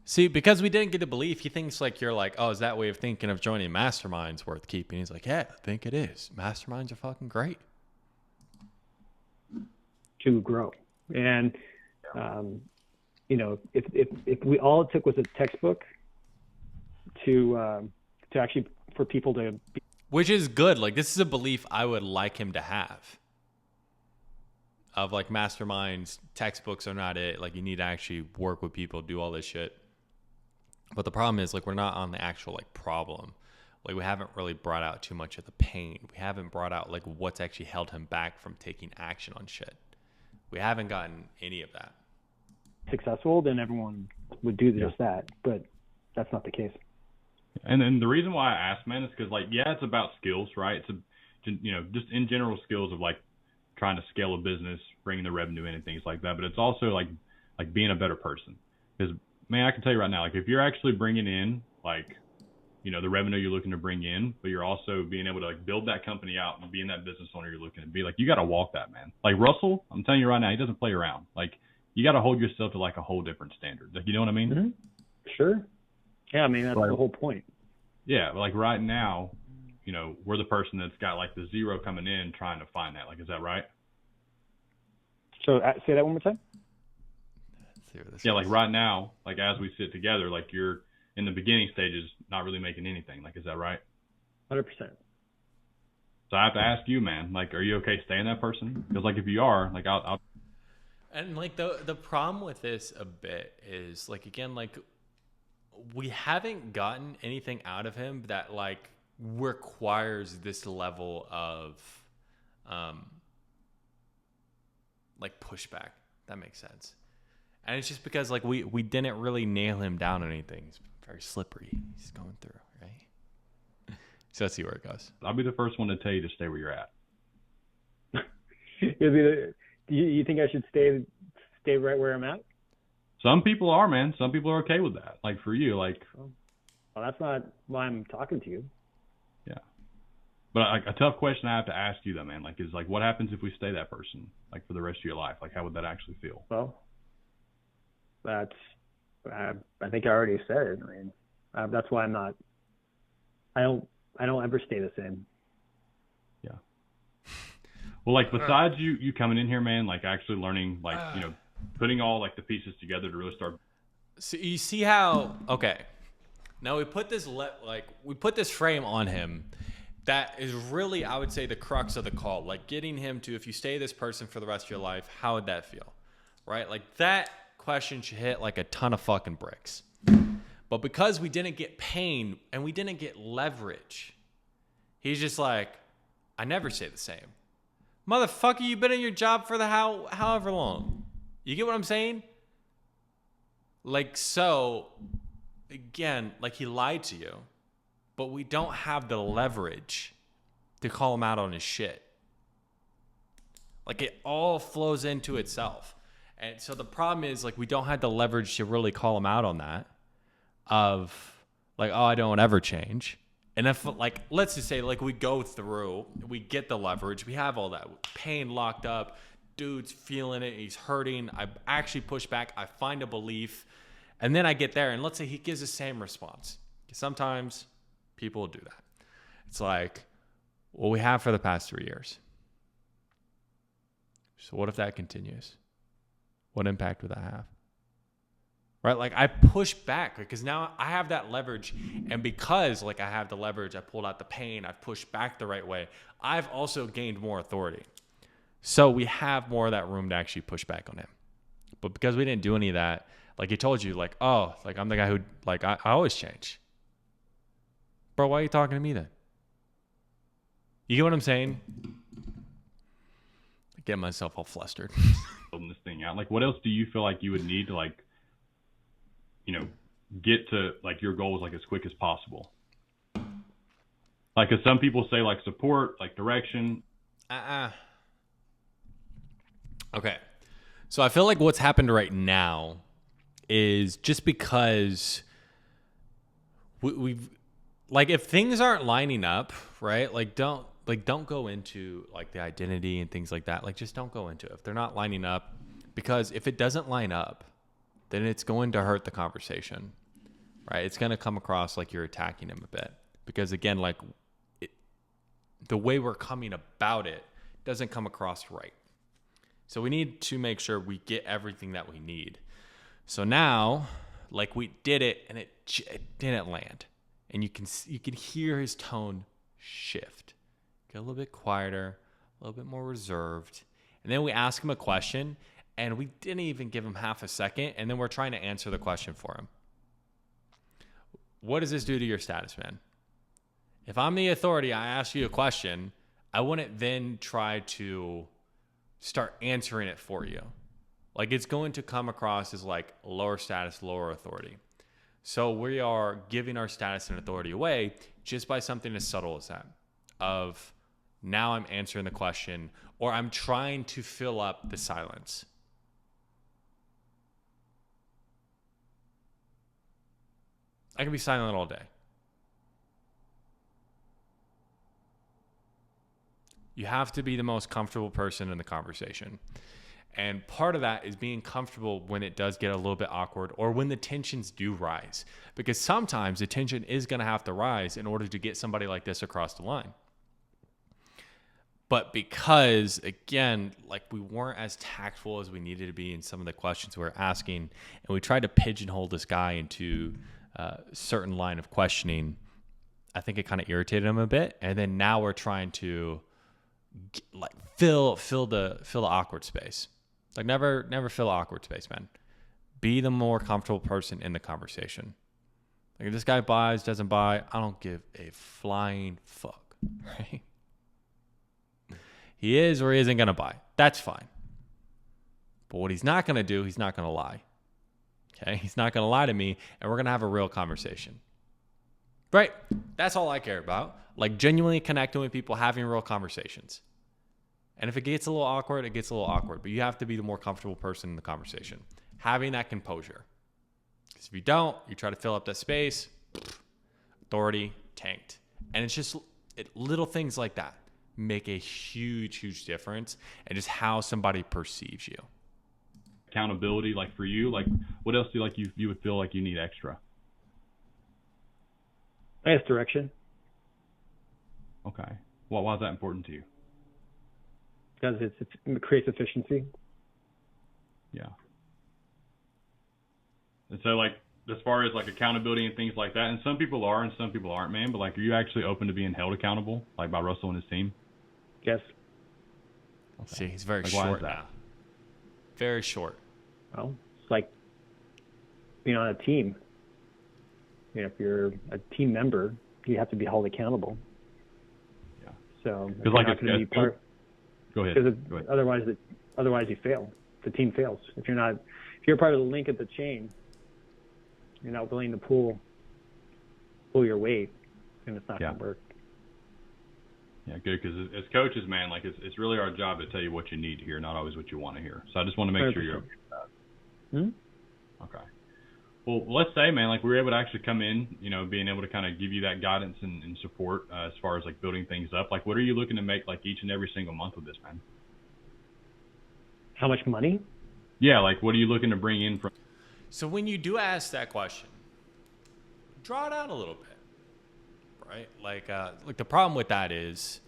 see, because we didn't get a belief, he thinks like you're like, oh, is that way of thinking of joining masterminds worth keeping? He's like, yeah, I think it is. Masterminds are fucking great. To grow. And, if we all it took was a textbook to actually for people to be. Which is good. Like, this is a belief I would like him to have. Of like masterminds, textbooks are not it. Like you need to actually work with people, do all this shit. But the problem is like we're not on the actual like problem. Like we haven't really brought out too much of the pain. We haven't brought out like what's actually held him back from taking action on shit. We haven't gotten any of that. Successful, then everyone would do just that. But that's not the case. And then the reason why I asked, man, is because like, yeah, it's about skills, right? It's just in general skills of like trying to scale a business, bringing the revenue in and things like that. But it's also like being a better person. Because, man, I can tell you right now, like if you're actually bringing in like, the revenue you're looking to bring in, but you're also being able to like build that company out and being that business owner you're looking to be, like you got to walk that, man. Like Russell, I'm telling you right now, he doesn't play around. Like you got to hold yourself to like a whole different standard. Like, you know what I mean? Mm-hmm. Sure. Yeah, I mean, that's the whole point. Yeah, like right now, we're the person that's got like the zero coming in trying to find that. Like, is that right? So say that one more time. Yeah, like right now, like as we sit together, like you're in the beginning stages, not really making anything. Like, is that right? 100%. So I have to ask you, man, like, are you okay staying that person? Because like if you are, like I'll. And like the problem with this a bit is like, again, like we haven't gotten anything out of him that like requires this level of like pushback. That makes sense. And it's just because like we didn't really nail him down on anything. He's very slippery. He's going through, right? So let's see where it goes. I'll be the first one to tell you to stay where you're at. You think I should stay right where I'm at? Some people are, man. Some people are okay with that. Like for you, like. Well, that's not why I'm talking to you. Yeah. But a tough question I have to ask you though, man, like is like, what happens if we stay that person, like for the rest of your life? Like, how would that actually feel? Well, I think I already said it. I mean, that's why I don't ever stay the same. Yeah. Well, like besides you coming in here, man, like actually learning, like, putting all like the pieces together to really start. So you see how, okay. Now we put this frame on him that is really, I would say, the crux of the call. Like getting him to, if you stay this person for the rest of your life, how would that feel? Right? Like that question should hit like a ton of fucking bricks. But because we didn't get pain and we didn't get leverage, he's just like, I never say the same. Motherfucker, you've been in your job for the however long. You get what I'm saying? Like, so, again, like he lied to you, but we don't have the leverage to call him out on his shit. Like it all flows into itself. And so the problem is like we don't have the leverage to really call him out on that of like, oh, I don't ever change. And if like, let's just say like we go through, we get the leverage, we have all that pain locked up, dude's feeling it, he's hurting, I actually push back, I find a belief, and then I get there and let's say he gives the same response. Sometimes people do that. It's like, well, we have for the past 3 years. So what if that continues? What impact would that have? Right? Like I push back because now I have that leverage. And because like I have the leverage, I pulled out the pain, I've pushed back the right way. I've also gained more authority. So we have more of that room to actually push back on him. But because we didn't do any of that, like he told you, like, oh, like I'm the guy who, like, I always change. Bro, why are you talking to me then? You get what I'm saying? I get myself all flustered. Building this thing out. Like, what else do you feel like you would need to, like, you know, get to, like, your goals, like, as quick as possible? Like, because some people say, like, support, like, direction. Okay. So I feel like what's happened right now is just because we've like if things aren't lining up, right? Like don't go into like the identity and things like that. Like just don't go into it if they're not lining up, because if it doesn't line up, then it's going to hurt the conversation, right? It's going to come across like you're attacking him a bit because again, like the way we're coming about it doesn't come across right. So we need to make sure we get everything that we need. So now, like we did it and it didn't land. And you can hear his tone shift. Get a little bit quieter, a little bit more reserved. And then we ask him a question and we didn't even give him half a second. And then we're trying to answer the question for him. What does this do to your status, man? If I'm the authority, I ask you a question, I wouldn't then try to start answering it for you. Like it's going to come across as like lower status, lower authority. So we are giving our status and authority away just by something as subtle as that of now I'm answering the question or I'm trying to fill up the silence. I can be silent all day. You have to be the most comfortable person in the conversation. And part of that is being comfortable when it does get a little bit awkward or when the tensions do rise. Because sometimes the tension is going to have to rise in order to get somebody like this across the line. But because, again, like we weren't as tactful as we needed to be in some of the questions we were asking, and we tried to pigeonhole this guy into a certain line of questioning, I think it kind of irritated him a bit. And then now we're trying to like fill the awkward space. Like never fill awkward space, man. Be the more comfortable person in the conversation. Like if this guy buys, doesn't buy, I don't give a flying fuck, right? He is or he isn't gonna buy. That's fine. But what he's not gonna do, he's not gonna lie. Okay? He's not gonna lie to me, and we're gonna have a real conversation. Right? That's all I care about. Like genuinely connecting with people, having real conversations. And if it gets a little awkward, it gets a little awkward. But you have to be the more comfortable person in the conversation. Having that composure. Because if you don't, you try to fill up that space, authority tanked. And it's just little things like that make a huge, huge difference in just how somebody perceives you. Accountability, like for you, like what else do you would feel like you need extra? I guess direction. Okay. Well, why is that important to you? Because it creates efficiency. Yeah. And so, like, as far as like accountability and things like that, and some people are and some people aren't, man, but like, are you actually open to being held accountable, like by Russell and his team? Yes. Okay. See, he's very like, short now. Very short. Well, it's like being on a team. You know, if you're a team member, you have to be held accountable. Yeah. So because like not going to be part. Go ahead. Because otherwise you fail. The team fails. If you're part of the link of the chain, you're not willing to pull your weight, and it's not going to work. Yeah, good. Because as coaches, man, like it's really our job to tell you what you need to hear, not always what you want to hear. So I just want to make 100%. sure you're okay with that. Hmm? Okay. Well, let's say, man, like we were able to actually come in, you know, being able to kind of give you that guidance and support as far as like building things up. Like, what are you looking to make like each and every single month with this, man? How much money? Yeah, like what are you looking to bring in from? So when you do ask that question, draw it out a little bit, right? Like the problem with that is,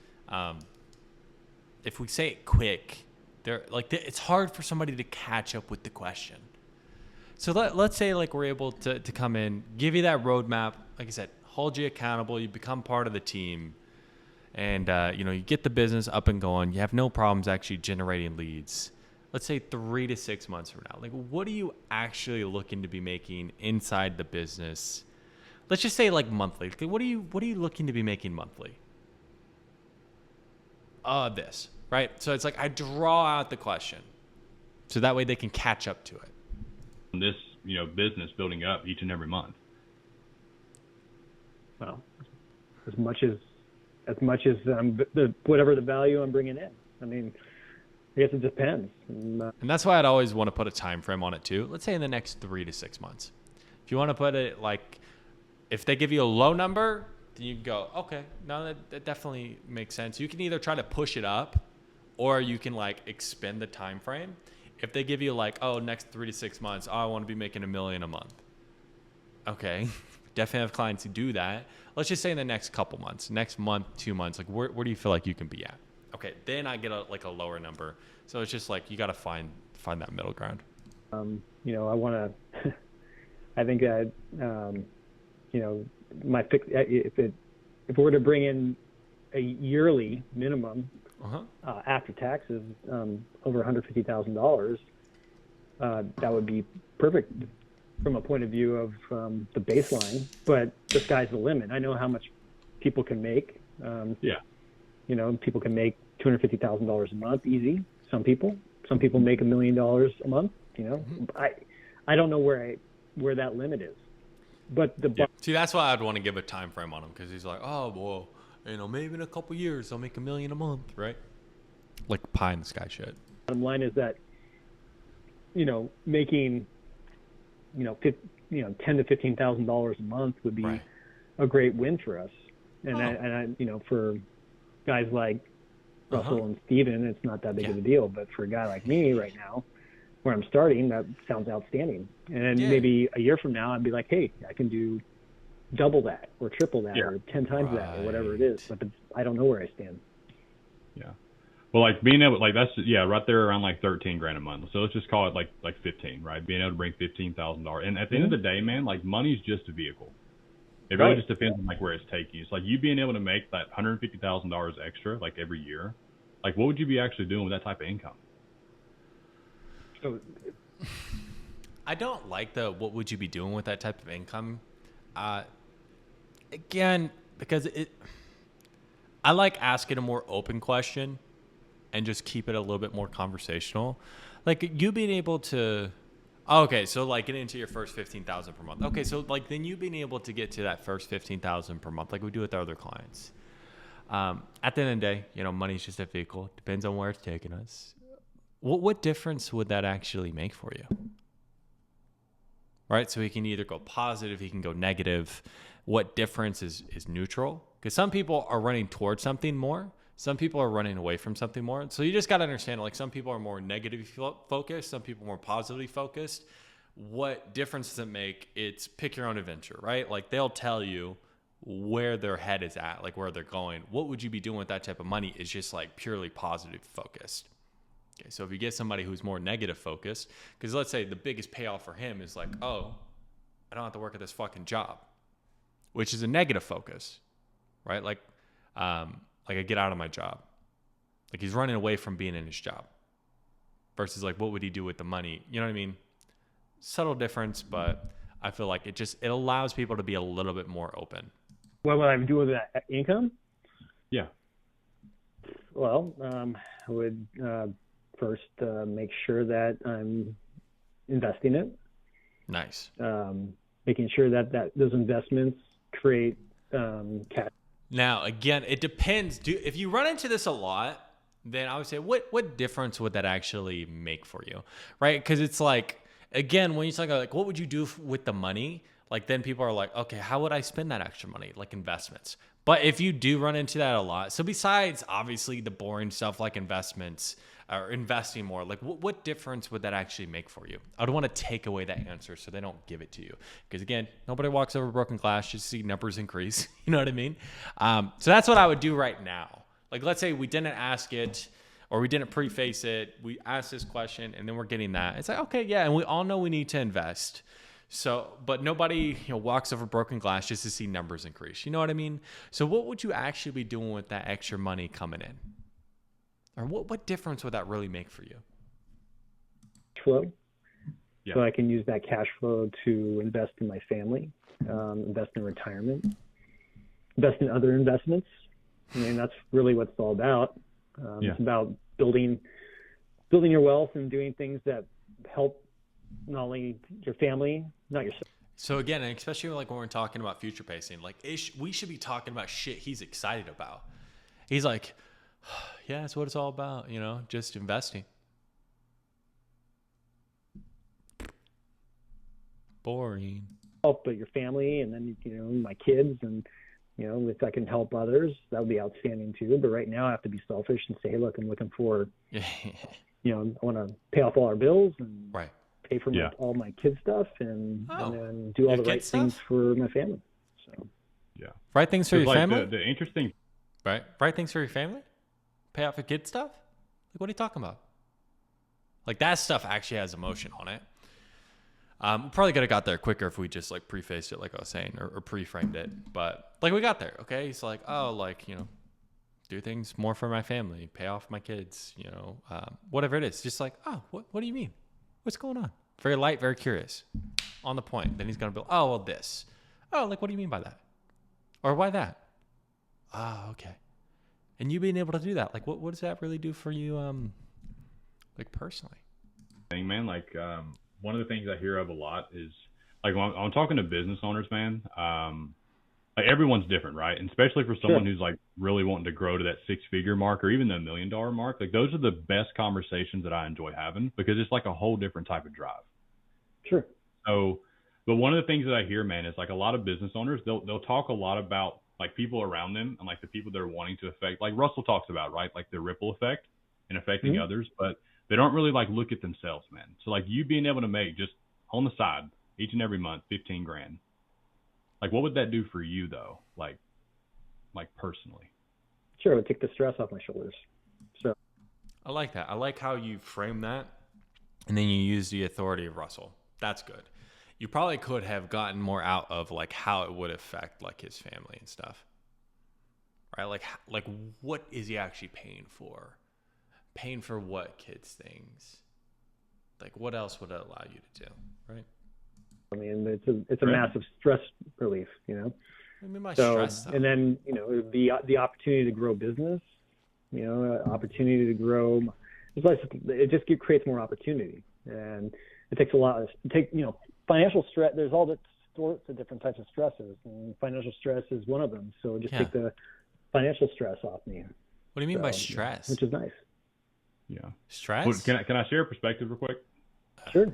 if we say it quick, it's hard for somebody to catch up with the question. So let's say like we're able to come in, give you that roadmap, like I said, hold you accountable, you become part of the team, and you get the business up and going. You have no problems actually generating leads. Let's say 3 to 6 months from now, like what are you actually looking to be making inside the business? Let's just say like monthly. What are you looking to be making monthly? This, right? So it's like I draw out the question, so that way they can catch up to it. This, business building up each and every month. Well, as much as whatever the value I'm bringing in. I mean, I guess it depends. And that's why I'd always want to put a time frame on it too. Let's say in the next 3 to 6 months. If you want to put it like, if they give you a low number, then you can go, okay, no, that definitely makes sense. You can either try to push it up, or you can like expand the time frame. If they give you like, next 3 to 6 months, I want to be making $1 million a month. Okay, definitely have clients who do that. Let's just say in the next couple months, next month, 2 months, like where do you feel like you can be at? Okay, then I get a lower number. So it's just like you got to find that middle ground. I want to. I think that my fix. If it were to bring in a yearly minimum after taxes over $150,000, that would be perfect from a point of view of the baseline. But the sky's the limit. I know how much people can make. People can make $250,000 a month easy. Some people make $1 million a month. I don't know where that limit is, but see, that's why I'd want to give a time frame on him, because he's like, oh well, maybe in a couple years I'll make $1 million a month, right? Like pie in the sky shit. Bottom line is that making $10,000 to $15,000 a month would be a great win for us, and I for guys like Russell and Steven, it's not that big of a deal. But for a guy like me right now, where I'm starting, that sounds outstanding. And maybe a year from now, I'd be like, hey, I can do double that or triple that or 10 times that or whatever it is. But I don't know where I stand. Yeah. Well, like being able, like that's right there around like $13,000 a month. So let's just call it like 15, right? Being able to bring $15,000. And at the end of the day, man, like money's just a vehicle. It really just depends on like where it's taking you. It's like you being able to make that $150,000 extra like every year. Like what would you be actually doing with that type of income? So I don't like the what would you be doing with that type of income. Again, because I like asking a more open question and just keep it a little bit more conversational. Like you being able to. Okay, so like getting into your first $15,000 per month. Okay, so like then you being able to get to that first $15,000 per month, like we do with our other clients. At the end of the day, money's just a vehicle. Depends on where it's taking us. What difference would that actually make for you? Right, so he can either go positive, he can go negative. What difference is neutral? Because some people are running towards something more. Some people are running away from something more. So you just got to understand, like some people are more negatively focused. Some people are more positively focused. What difference does it make? It's pick your own adventure, right? Like they'll tell you where their head is at, like where they're going. What would you be doing with that type of money is just like purely positive focused. Okay, so if you get somebody who's more negative focused, because let's say the biggest payoff for him is like, I don't have to work at this fucking job, which is a negative focus, right? Like I get out of my job. Like he's running away from being in his job versus like, what would he do with the money? You know what I mean? Subtle difference, but I feel like it allows people to be a little bit more open. What would I do with that income? Yeah. Well, I would first make sure that I'm investing it. Nice. Making sure that those investments create cash. Now, again, it depends. If you run into this a lot, then I would say, what difference would that actually make for you, right? Because it's like, again, when you talk about like, what would you do with the money? Like then people are like, okay, how would I spend that extra money? Like investments. But if you do run into that a lot, so besides obviously the boring stuff like investments or investing more, like what difference would that actually make for you? I don't want to take away that answer so they don't give it to you. Because again, nobody walks over broken glass just to see numbers increase. You know what I mean? So that's what I would do right now. Like let's say we didn't ask it or we didn't preface it. We asked this question and then we're getting that. It's like, okay, yeah. And we all know we need to invest. So, but nobody, walks over broken glass just to see numbers increase. You know what I mean? So what would you actually be doing with that extra money coming in? Or what difference would that really make for you? Flow. Yeah. So I can use that cash flow to invest in my family, invest in retirement, invest in other investments. I mean, that's really what it's all about. It's about building your wealth and doing things that help not only your family, not yourself. So again, especially like when we're talking about future pacing, like we should be talking about shit he's excited about. He's like, yeah, that's what it's all about, just investing. Boring. Help but your family and then, my kids and, if I can help others, that would be outstanding too. But right now I have to be selfish and say, hey, look, I'm looking for, I want to pay off all our bills and right. Pay for all my kids stuff and then do all the right things for my family. So right things for your family. The interesting, right things for your family. Pay off your kid stuff. Like what are you talking about? Like that stuff actually has emotion on it. We probably could have got there quicker if we just like prefaced it, like I was saying, or pre-framed it. But like we got there. Okay, he's like, oh, like do things more for my family, pay off my kids, whatever it is. Just like, oh, what do you mean? What's going on? Very light, very curious. On the point. Then he's going to be, oh, well, this. Oh, like, what do you mean by that? Or why that? Oh, okay. And you being able to do that, like, what does that really do for you, like, personally? Man, like, one of the things I hear of a lot is, like, when I'm talking to business owners, man, like, everyone's different, right? And especially for someone who's, like, really wanting to grow to that six-figure mark or even the $1 million mark, like, those are the best conversations that I enjoy having because it's, like, a whole different type of drive. Sure. So, but one of the things that I hear, man, is, like, a lot of business owners, they'll talk a lot about, like, people around them and, like, the people they're wanting to affect. Like Russell talks about, right? Like, the ripple effect and affecting others, but they don't really, like, look at themselves, man. So, like, you being able to make just on the side each and every month $15,000. Like, what would that do for you, though? Like personally? Sure, it would take the stress off my shoulders. So I like that. I like how you frame that, and then you use the authority of Russell. That's good. You probably could have gotten more out of, like, how it would affect, like, his family and stuff. Right? Like what is he actually paying for? Paying for what kids' things? Like, what else would it allow you to do? Right? I mean, it's a massive stress relief, What do you mean by so, stress, though? And then, the opportunity to grow business, opportunity to grow, it just creates more opportunity. And it takes a lot of, financial stress, there's all sorts of different types of stresses, and financial stress is one of them. So just take the financial stress off me. What do you mean by stress? Which is nice. Yeah. Stress? Well, can I share a perspective real quick? Sure.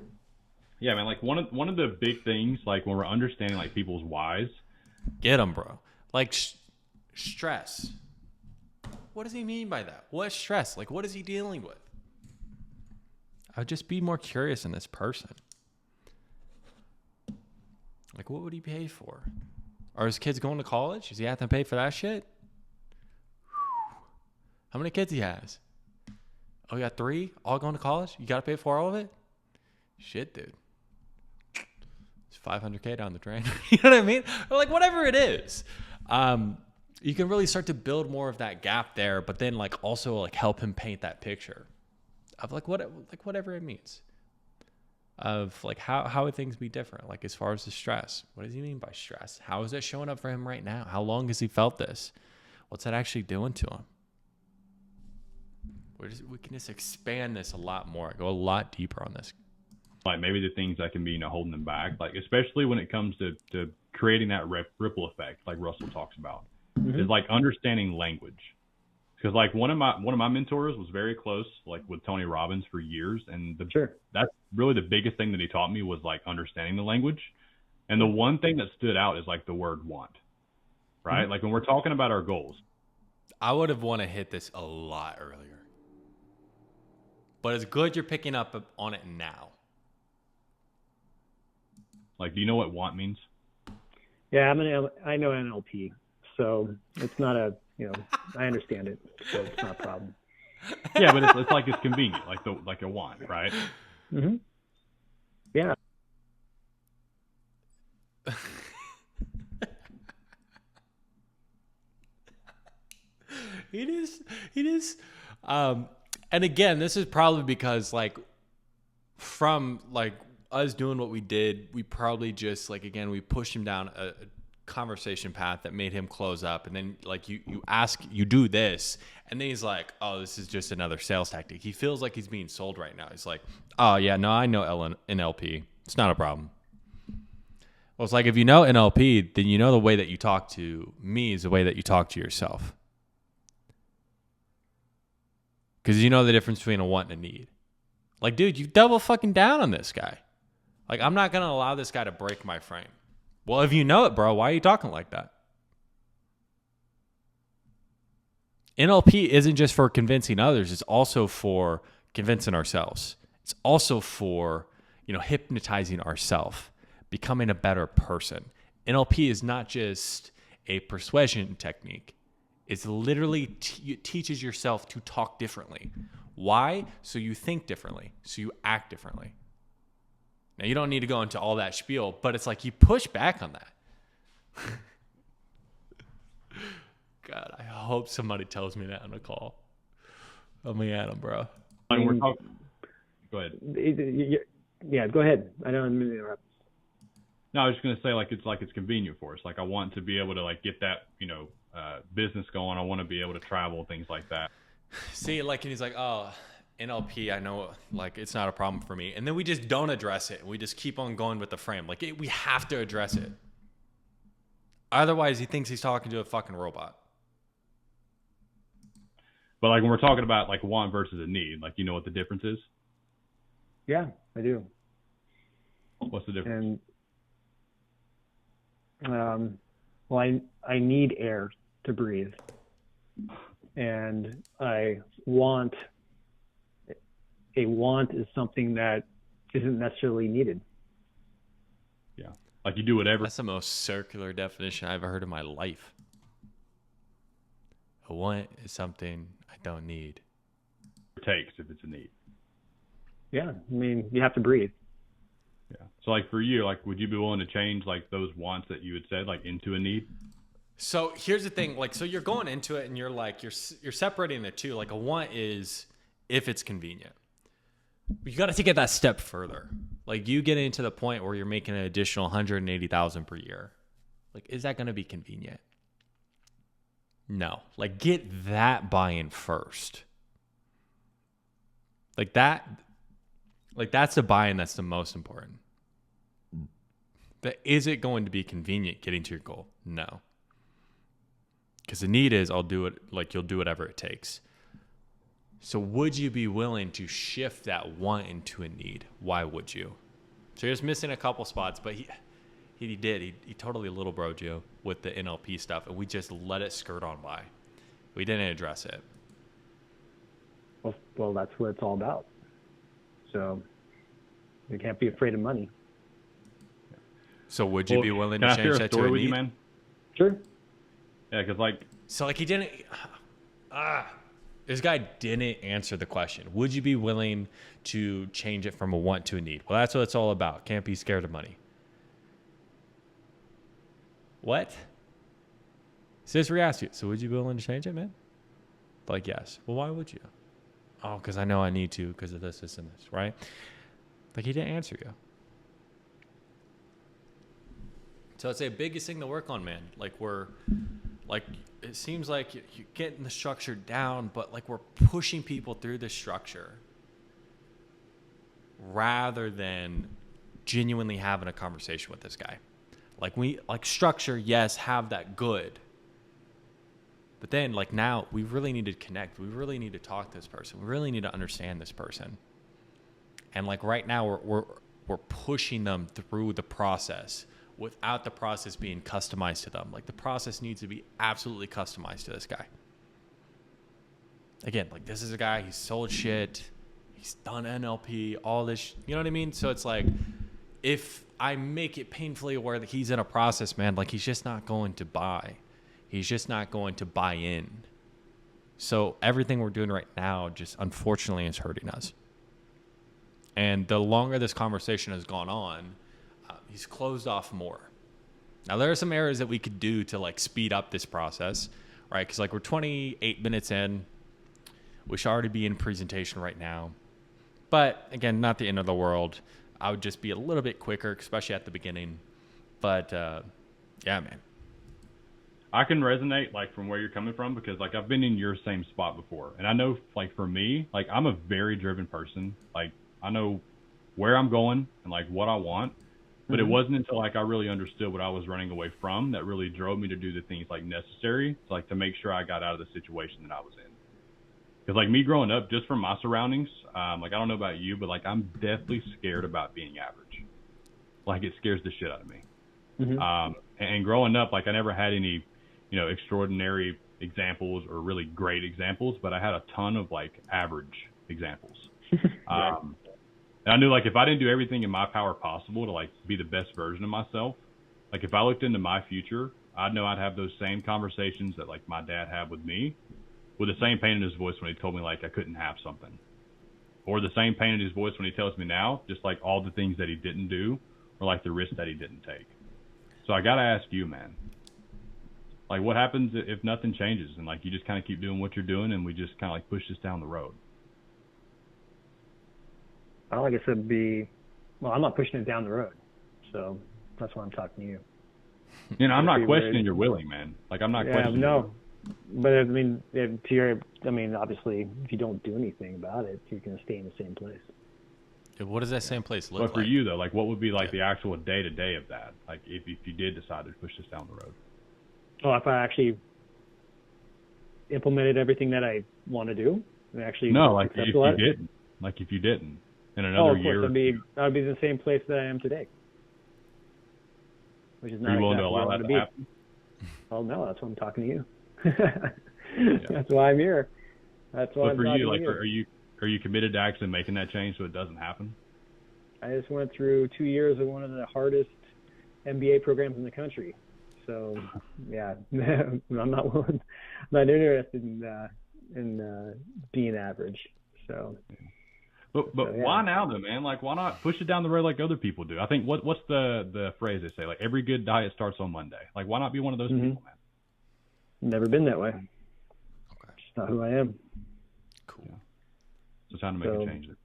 Yeah, man. Like one of the big things, like when we're understanding like people's whys. Get them, bro. Like stress. What does he mean by that? What stress? Like, what is he dealing with? I'd just be more curious in this person. Like, what would he pay for? Are his kids going to college? Does he have to pay for that shit? How many kids he has? Oh, you got 3? All going to college? You got to pay for all of it? Shit, dude. It's $500K down the drain. You know what I mean? Or like whatever it is. You can really start to build more of that gap there, but then like also like help him paint that picture of like whatever it means. Of like how would things be different? Like as far as the stress, what does he mean by stress? How is it showing up for him right now? How long has he felt this? What's that actually doing to him? We can just expand this a lot more. Go a lot deeper on this. Like maybe the things that can be, holding them back, like especially when it comes to creating that ripple effect, like Russell talks about, is like understanding language. Because like one of my mentors was very close, like with Tony Robbins for years, and that's really the biggest thing that he taught me was like understanding the language. And the one thing that stood out is like the word want, right? Like when we're talking about our goals. I would have want to hit this a lot earlier, but it's good you're picking up on it now. Like, do you know what want means? Yeah, I know NLP, so it's not I understand it, so it's not a problem. Yeah, but it's like it's convenient, like a want, right? Mm-hmm. Yeah. It is. And again, this is probably because like from like us doing what we did, we probably just like, again, we pushed him down a conversation path that made him close up. And then like you do this, and then he's like, oh, this is just another sales tactic. He feels like he's being sold right now. He's like, oh yeah, no, I know NLP. It's not a problem. Well, it's like, if you know NLP, then you know the way that you talk to me is the way that you talk to yourself. Because you know the difference between a want and a need. Like, dude, you double fucking down on this guy. Like, I'm not going to allow this guy to break my frame. Well, if you know it, bro, why are you talking like that? NLP isn't just for convincing others. It's also for convincing ourselves. It's also for, hypnotizing ourselves, becoming a better person. NLP is not just a persuasion technique. It's literally it teaches yourself to talk differently. Why? So you think differently. So you act differently. Now, you don't need to go into all that spiel, but it's like you push back on that. God, I hope somebody tells me that on a call. Let me at him, bro. Go ahead. Yeah, go ahead. I don't mean to interrupt. No, I was just going to say it's convenient for us. Like I want to be able to like get that, business going. I want to be able to travel, things like that. See, like, and he's like, oh, NLP, I know, like, it's not a problem for me. And then we just don't address it. We just keep on going with the frame. Like, we have to address it. Otherwise, he thinks he's talking to a fucking robot. But like when we're talking about like want versus a need, like, you know what the difference is? Yeah, I do. What's the difference? And, well, I need air to breathe. And a want is something that isn't necessarily needed. Yeah. Like you do whatever. That's the most circular definition I've ever heard in my life. A want is something I don't need. It takes if it's a need. Yeah. I mean, you have to breathe. Yeah. So like for you, like, would you be willing to change like those wants that you had said, like into a need? So here's the thing, like, so you're going into it and you're like, you're separating the two. Like a want is if it's convenient. You got to take it that step further. Like you get into the point where you're making an additional $180,000 per year. Like, is that going to be convenient? No. Like get that buy-in first. Like that, like that's the buy-in that's the most important. But is it going to be convenient getting to your goal? No. Because the need is, I'll do it, like you'll do whatever it takes. So would you be willing to shift that want into a need? Why would you? So you're just missing a couple spots, but he did. He totally little broed you with the NLP stuff, and we just let it skirt on by. We didn't address it. Well, that's what it's all about. So you can't be afraid of money. So would you be willing to change that to a need? Can I share a story with you, man? Sure. Yeah, because like... So like he didn't... This guy didn't answer the question. Would you be willing to change it from a want to a need? Well, that's what it's all about. Can't be scared of money. What? Sis re-asked you, so would you be willing to change it, man? Like, yes. Well, why would you? Oh, because I know I need to because of this, this, and this, right? Like, he didn't answer you. So I'd say biggest thing to work on, man. Like, it seems like you're getting the structure down, but like we're pushing people through the structure rather than genuinely having a conversation with this guy. Like structure, yes, have that good. But then like now we really need to connect. We really need to talk to this person. We really need to understand this person. And like right now we're pushing them through the process without the process being customized to them. Like the process needs to be absolutely customized to this guy. Again, like this is a guy, he's sold shit, he's done NLP, all this, you know what I mean? So it's like, if I make it painfully aware that he's in a process, man, like he's just not going to buy. He's just not going to buy in. So everything we're doing right now just unfortunately is hurting us. And the longer this conversation has gone on, he's closed off more. Now there are some areas that we could do to like speed up this process, right? Because like we're 28 minutes in, we should already be in presentation right now. But again, not the end of the world. I would just be a little bit quicker, especially at the beginning. But yeah, man. I can resonate like from where you're coming from because like I've been in your same spot before. And I know like for me, like I'm a very driven person. Like I know where I'm going and like what I want. But it wasn't until like I really understood what I was running away from that really drove me to do the things like necessary to like to make sure I got out of the situation that I was in. Because like me growing up, just from my surroundings, like I don't know about you, but like I'm deathly scared about being average. Like it scares the shit out of me. And growing up, like I never had any, you know, extraordinary examples or really great examples, but I had a ton of like average examples. And I knew like if I didn't do everything in my power possible to like be the best version of myself, like if I looked into my future, I'd know I'd have those same conversations that like my dad had with me, with the same pain in his voice when he told me like I couldn't have something, or the same pain in his voice when he tells me now, just like all the things that he didn't do or like the risk that he didn't take. So I got to ask you, man, like what happens if nothing changes and like you just kind of keep doing what you're doing and we just kind of like push this down the road? Well, like I said, I'm not pushing it down the road. So that's why I'm talking to you. You know, I'm not questioning your willing, man. Like I'm not questioning. No. But I mean, obviously, if you don't do anything about it, you're going to stay in the same place. What does that same place look like? But for you though, like what would be like the actual day to day of that? Like if you did decide to push this down the road. Oh, if I actually implemented everything that I want to do, and actually no, like if you didn't, in another year, I'd be in the same place that I am today, which is not exactly willing to allow that to happen. Oh no, that's why I'm talking to you. That's why I'm here. That's why I'm talking to you. But for you, are you committed to actually making that change so it doesn't happen? I just went through 2 years of one of the hardest MBA programs in the country. So yeah, I'm not interested in being average. So. But yeah. Why now though, man? Like why not push it down the road like other people do? I think what's the phrase they say? Like every good diet starts on Monday. Like why not be one of those people, man? Never been that way. Okay. It's not who I am. Cool. Yeah. So it's time to make a change there.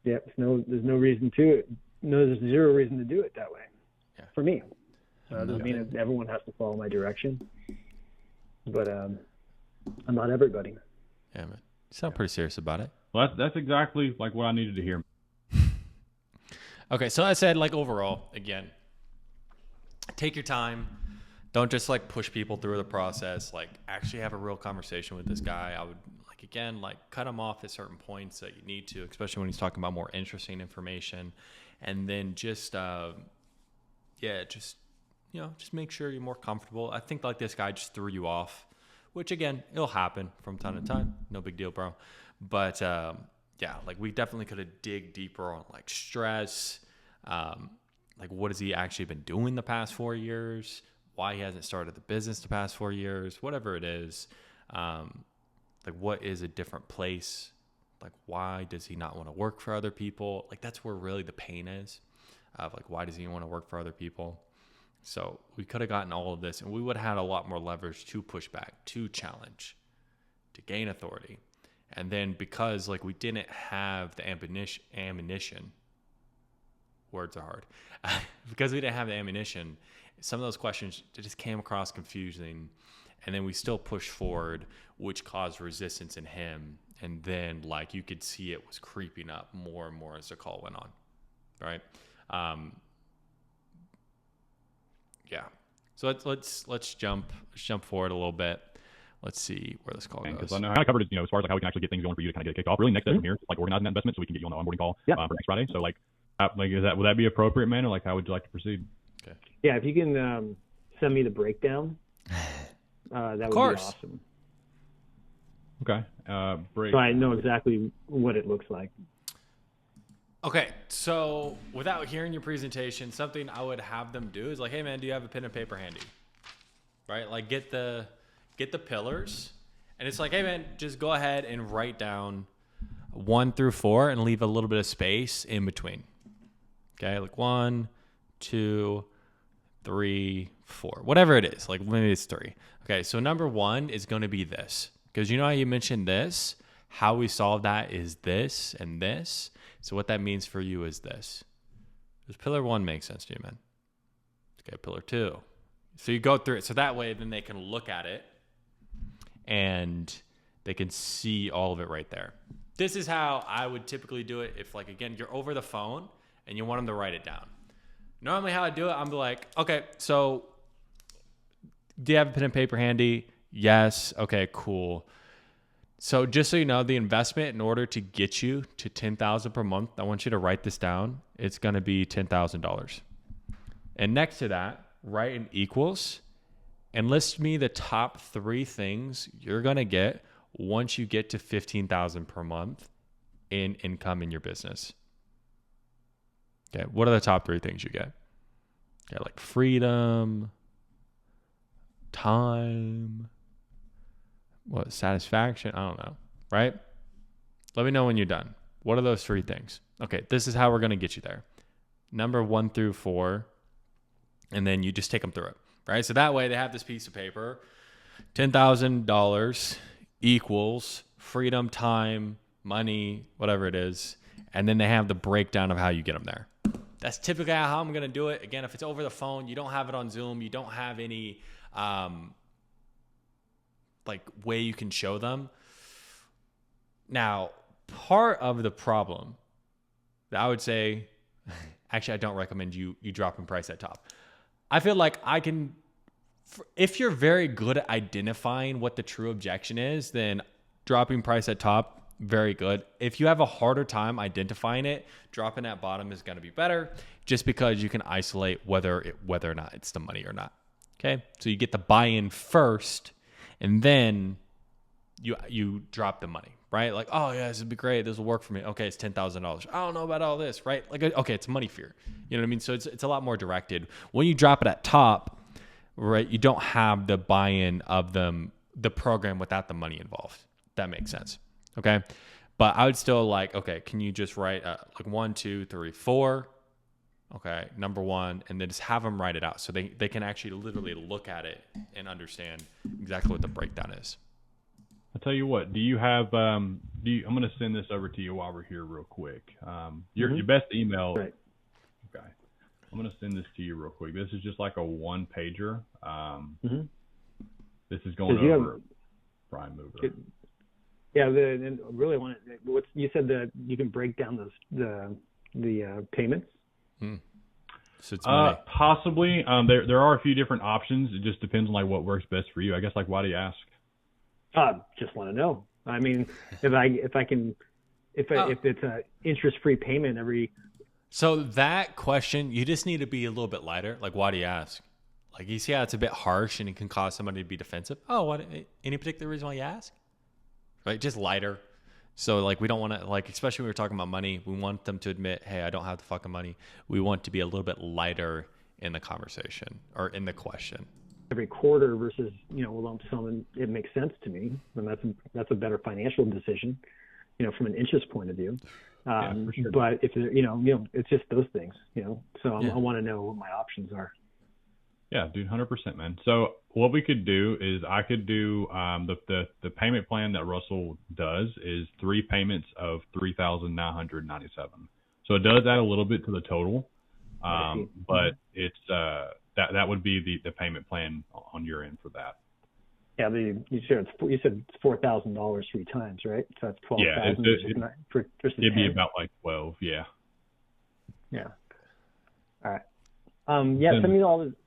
Yeah, there's no reason to it. No, there's zero reason to do it that way. Yeah. For me. Doesn't mean that everyone has to follow my direction. But I'm not everybody. Yeah, man. You sound pretty serious about it. Well, that's exactly like what I needed to hear. Okay, so I said like overall, again, take your time. Don't just like push people through the process. Like actually have a real conversation with this guy. I would like, again, like cut him off at certain points that you need to, especially when he's talking about more interesting information. And then just make sure you're more comfortable. I think like this guy just threw you off, which again, it'll happen from time to time. No big deal, bro. But like we definitely could have dig deeper on like stress. Like what has he actually been doing the past 4 years? Why he hasn't started the business the past 4 years, whatever it is. Like what is a different place? Like why does he not want to work for other people? Like that's where really the pain is of like, why does he want to work for other people? So we could have gotten all of this, and we would have had a lot more leverage to push back, to challenge, to gain authority. And then because like we didn't have the ammunition, words are hard, because we didn't have the ammunition, some of those questions just came across confusing. And then we still pushed forward, which caused resistance in him. And then like you could see it was creeping up more and more as the call went on, right? Yeah. So let's jump forward a little bit. Let's see where this call goes. Because I know I covered it, as far as like how we can actually get things going for you to kind of get it kicked off. Really, next step from here is like organizing that investment so we can get you on the onboarding call for next Friday. So like would that be appropriate, man, or like how would you like to proceed? Okay. Yeah, if you can send me the breakdown, that would be awesome. Okay. So I know exactly what it looks like. Okay, so without hearing your presentation, something I would have them do is like, hey man, do you have a pen and paper handy? Right? Like get the pillars, and it's like, hey man, just go ahead and write down 1 through 4 and leave a little bit of space in between. Okay, like 1, 2, 3, 4, whatever it is. Like maybe it's 3. Okay, so number 1 is going to be this, because you know how you mentioned this. How we solve that is this and this. So what that means for you is this. Does pillar 1 make sense to you, man? Okay, pillar 2. So you go through it. So that way then they can look at it and they can see all of it right there. This is how I would typically do it if, like, again, you're over the phone and you want them to write it down. Normally how I do it, I'm like, okay, so do you have a pen and paper handy? Yes. Okay, cool. So just so you know, the investment in order to get you to $10,000 per month, I want you to write this down. It's going to be $10,000. And next to that, write an equals and list me the top 3 things you're going to get once you get to $15,000 per month in income in your business. Okay. What are the top 3 things you get? Okay. Like freedom, time, satisfaction? I don't know, right? Let me know when you're done. What are those 3 things? Okay, this is how we're going to get you there. Number 1 through 4, and then you just take them through it, right? So that way they have this piece of paper, $10,000 equals freedom, time, money, whatever it is, and then they have the breakdown of how you get them there. That's typically how I'm going to do it. Again, if it's over the phone, you don't have it on Zoom, you don't have any like way you can show them. Now, part of the problem that I would say, actually, I don't recommend you dropping price at top. I feel like if you're very good at identifying what the true objection is, then dropping price at top, very good. If you have a harder time identifying it, dropping at bottom is going to be better, just because you can isolate whether or not it's the money or not. Okay, so you get the buy-in first, and then you drop the money, right? Like, oh yeah, this would be great. This will work for me. Okay, it's $10,000. I don't know about all this, right? Like, okay, it's money fear. You know what I mean? So it's a lot more directed. When you drop it at top, right, you don't have the buy-in of the program without the money involved. That makes sense. Okay, but I would still like, okay, can you just write like 1, 2, 3, 4? Okay, number 1, and then just have them write it out so they can actually literally look at it and understand exactly what the breakdown is. I'll tell you what, do you have, I'm going to send this over to you while we're here real quick. Your best email. Right. Okay. I'm going to send this to you real quick. This is just like a 1-pager. This is going over Prime Mover. Yeah, and really want what you said, that you can break down the payments. So it's money. Possibly. There are a few different options. It just depends on like what works best for you. I guess, like, why do you ask? Just want to know. I mean, if it's a interest-free payment every. So that question, you just need to be a little bit lighter. Like, why do you ask? Like, you see how it's a bit harsh and it can cause somebody to be defensive. Oh, what? Any particular reason why you ask? Right, just lighter. So like, we don't want to, like, especially when we're talking about money, we want them to admit, hey, I don't have the fucking money. We want to be a little bit lighter in the conversation or in the question. Every quarter versus, a lump sum, and it makes sense to me. And that's a better financial decision, from an interest point of view. Yeah, for sure. But if it's just those things, so I want to know what my options are. Yeah, dude, 100%, man. So what we could do is I could do the payment plan that Russell does is 3 payments of 3,997. So it does add a little bit to the total, but it's that would be the payment plan on your end for that. Yeah, you said it's $4,000 3 times, right? So that's 12,000. Yeah, it'd be about like 12. Yeah. Yeah. All right. Yeah.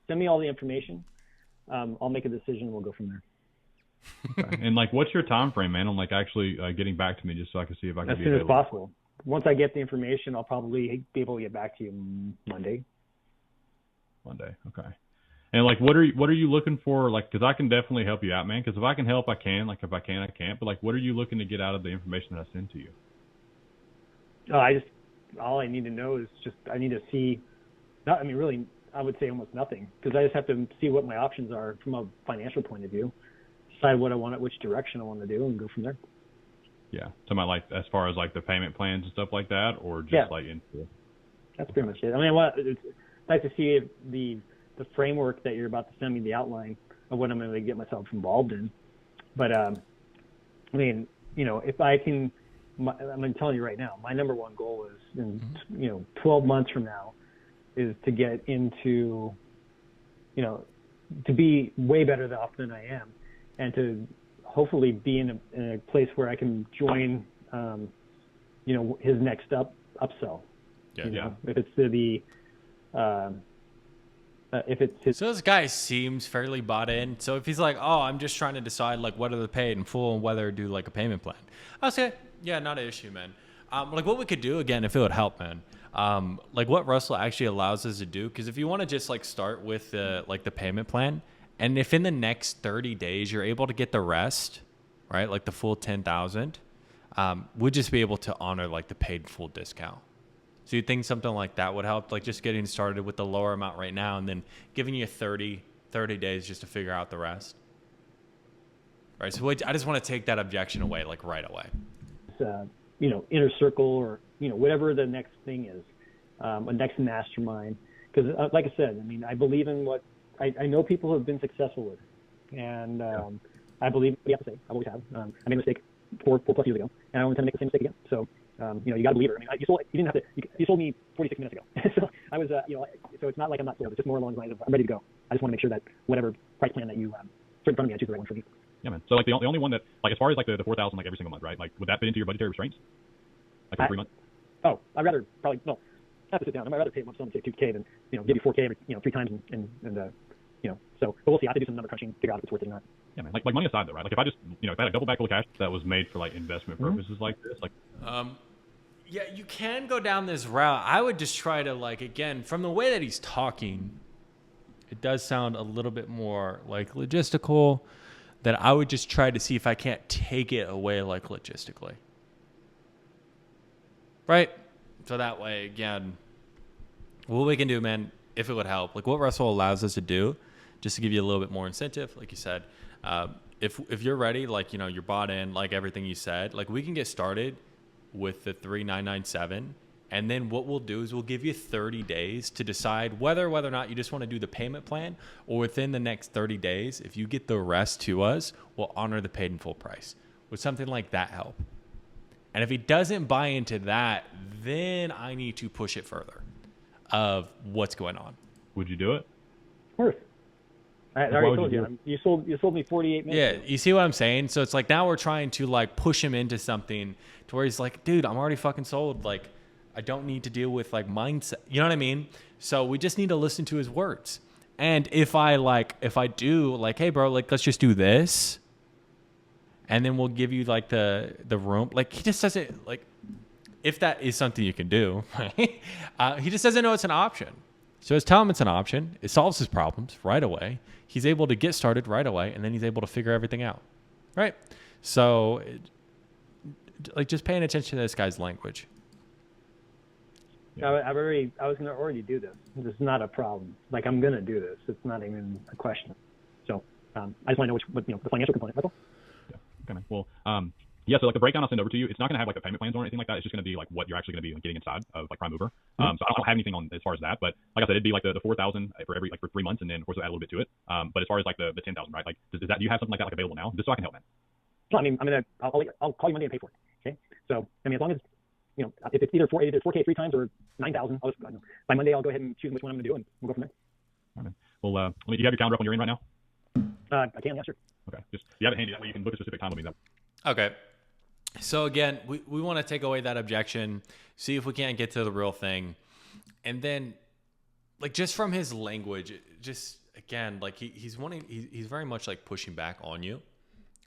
Send me all the information. I'll make a decision. We'll go from there. Okay. And like, what's your time frame, man, on like actually getting back to me, just so I can see if I can as be soon available? as possible. Once I get the information, I'll probably be able to get back to you Monday. Monday. Okay. And like, what are you looking for? Like, because I can definitely help you out, man. Because if I can help, I can. Like, if I can, I can't. But like, what are you looking to get out of the information that I send to you? All I need to know is I need to see. Really, I would say almost nothing, because I just have to see what my options are from a financial point of view, decide what I want, which direction I want to do, and go from there. Yeah. So like, as far as like the payment plans and stuff like that, or just like into. That's pretty much it. I mean, it's nice to see the framework that you're about to send me, the outline of what I'm going to get myself involved in. But I mean, if I can, I'm telling you right now, my number one goal is in 12 months from now is to get into, to be way better off than I am, and to hopefully be in a place where I can join, his next upsell. Yeah. If it's if it's his. So this guy seems fairly bought in. So if he's like, oh, I'm just trying to decide like whether to pay in full and whether to do like a payment plan, I'll say, yeah, not an issue, man. Like what we could do again, if it would help, man. Like what Russell actually allows us to do, because if you want to just like start with the payment plan, and if in the next 30 days you're able to get the rest, right, like the full 10,000, we'd just be able to honor like the paid full discount. So you think something like that would help, like just getting started with the lower amount right now and then giving you 30 days just to figure out the rest? Right. So I just want to take that objection away, like right away. Inner circle, or, whatever the next thing is, a next mastermind. Because like I said, I mean, I believe in what I know people who have been successful with, and I believe we have to say, I always have. I made a mistake 4+ years ago, and I don't intend to make the same mistake again. So, you got to believe it. I mean, you sold me 46 minutes ago. So I was, so it's not like I'm not sold. It's just more along the lines of I'm ready to go. I just want to make sure that whatever price plan that you put in front of me, I choose the right one for me. Yeah, man. So like the only one that, like, as far as like the 4,000 like every single month, right? Like, would that fit into your budgetary restraints? Like for 3 months? Oh, I'd rather probably I have to sit down. I'd rather pay a lump sum, say $2K, than give you $4K every 3 times, and so. But we'll see. I have to do some number crunching, figure out if it's worth it or not. Yeah, man. Like money aside though, right? Like if I just if I had a double bag full of cash that was made for like investment purposes like this, like. Yeah, you can go down this route. I would just try to, like, again, from the way that he's talking, it does sound a little bit more like logistical, that I would just try to see if I can't take it away like logistically. Right? So that way, again, what we can do, man, if it would help, like what Russell allows us to do, just to give you a little bit more incentive, like you said, if you're ready, like, you're bought in, like everything you said, like we can get started with the 3,997, and then what we'll do is we'll give you 30 days to decide whether or not you just want to do the payment plan, or within the next 30 days, if you get the rest to us, we'll honor the paid in full price. Would something like that help? And if he doesn't buy into that, then I need to push it further of what's going on. Would you do it? Of course. I already told you. You sold me 48 minutes. Yeah, you see what I'm saying? So it's like now we're trying to like push him into something to where he's like, dude, I'm already fucking sold. Like, I don't need to deal with like mindset. You know what I mean? So we just need to listen to his words. And if I do like, hey bro, like let's just do this, and then we'll give you like the room. Like he just doesn't, like, if that is something you can do, right? He just doesn't know it's an option. So just tell him it's an option. It solves his problems right away. He's able to get started right away, and then he's able to figure everything out, right? So, like, just paying attention to this guy's language. Yeah. I was going to already do this. This is not a problem. Like, I'm going to do this. It's not even a question. So, I just want to know what the financial component. That's all. Yeah. Okay. Well, Yeah, so like the breakdown I'll send over to you, it's not going to have like the payment plans or anything like that. It's just going to be like what you're actually going to be like, getting inside of like Prime Mover. So I don't have anything on as far as that, but like I said, it'd be like the 4,000 for every like for 3 months, and then of course we'll add a little bit to it. But as far as like the 10,000, right? Like do you have something like that like available now? Just so I can help, man. No, I mean, I'll call you Monday and pay for it. Okay. So I mean, as long as if it's either 4K 3 times or 9,000, by Monday I'll go ahead and choose which one I'm going to do, and we'll go from there. All right, man. Well, do you have your calendar up on your end right now? I can, yeah, sure. Okay. Just you have it handy, that way you can book a specific time with me. Okay. So again, we want to take away that objection, see if we can't get to the real thing. And then like just from his language, just again, like he's very much like pushing back on you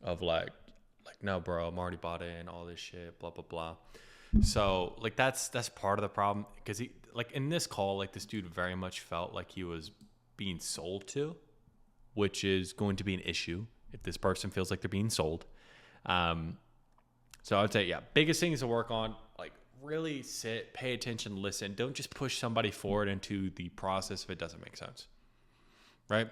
of like, no, bro, I'm already bought in, all this shit, blah, blah, blah. So like that's part of the problem, because he like in this call, like this dude very much felt like he was being sold to, which is going to be an issue if this person feels like they're being sold. So I would say, yeah, biggest thing is to work on, like really sit, pay attention, listen. Don't just push somebody forward into the process if it doesn't make sense, right?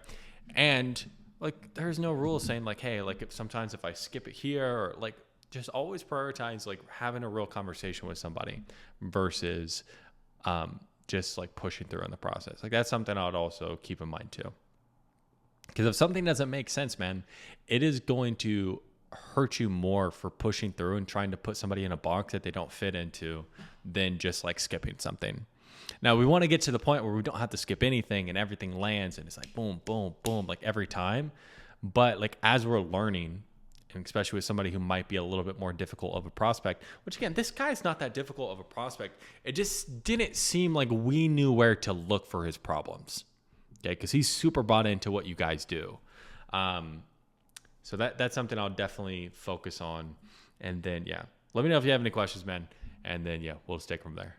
And like there's no rule saying like, hey, like sometimes if I skip it here, or like just always prioritize like having a real conversation with somebody versus just like pushing through in the process. Like that's something I would also keep in mind too. Because if something doesn't make sense, man, it is going to hurt you more for pushing through and trying to put somebody in a box that they don't fit into than just like skipping something. Now we want to get to the point where we don't have to skip anything and everything lands and it's like boom, boom, boom, like every time. But like as we're learning, and especially with somebody who might be a little bit more difficult of a prospect, which again, this guy's not that difficult of a prospect. It just didn't seem like we knew where to look for his problems. Okay, because he's super bought into what you guys do. So that's something I'll definitely focus on. And then, yeah, let me know if you have any questions, man. And then, yeah, we'll just take from there.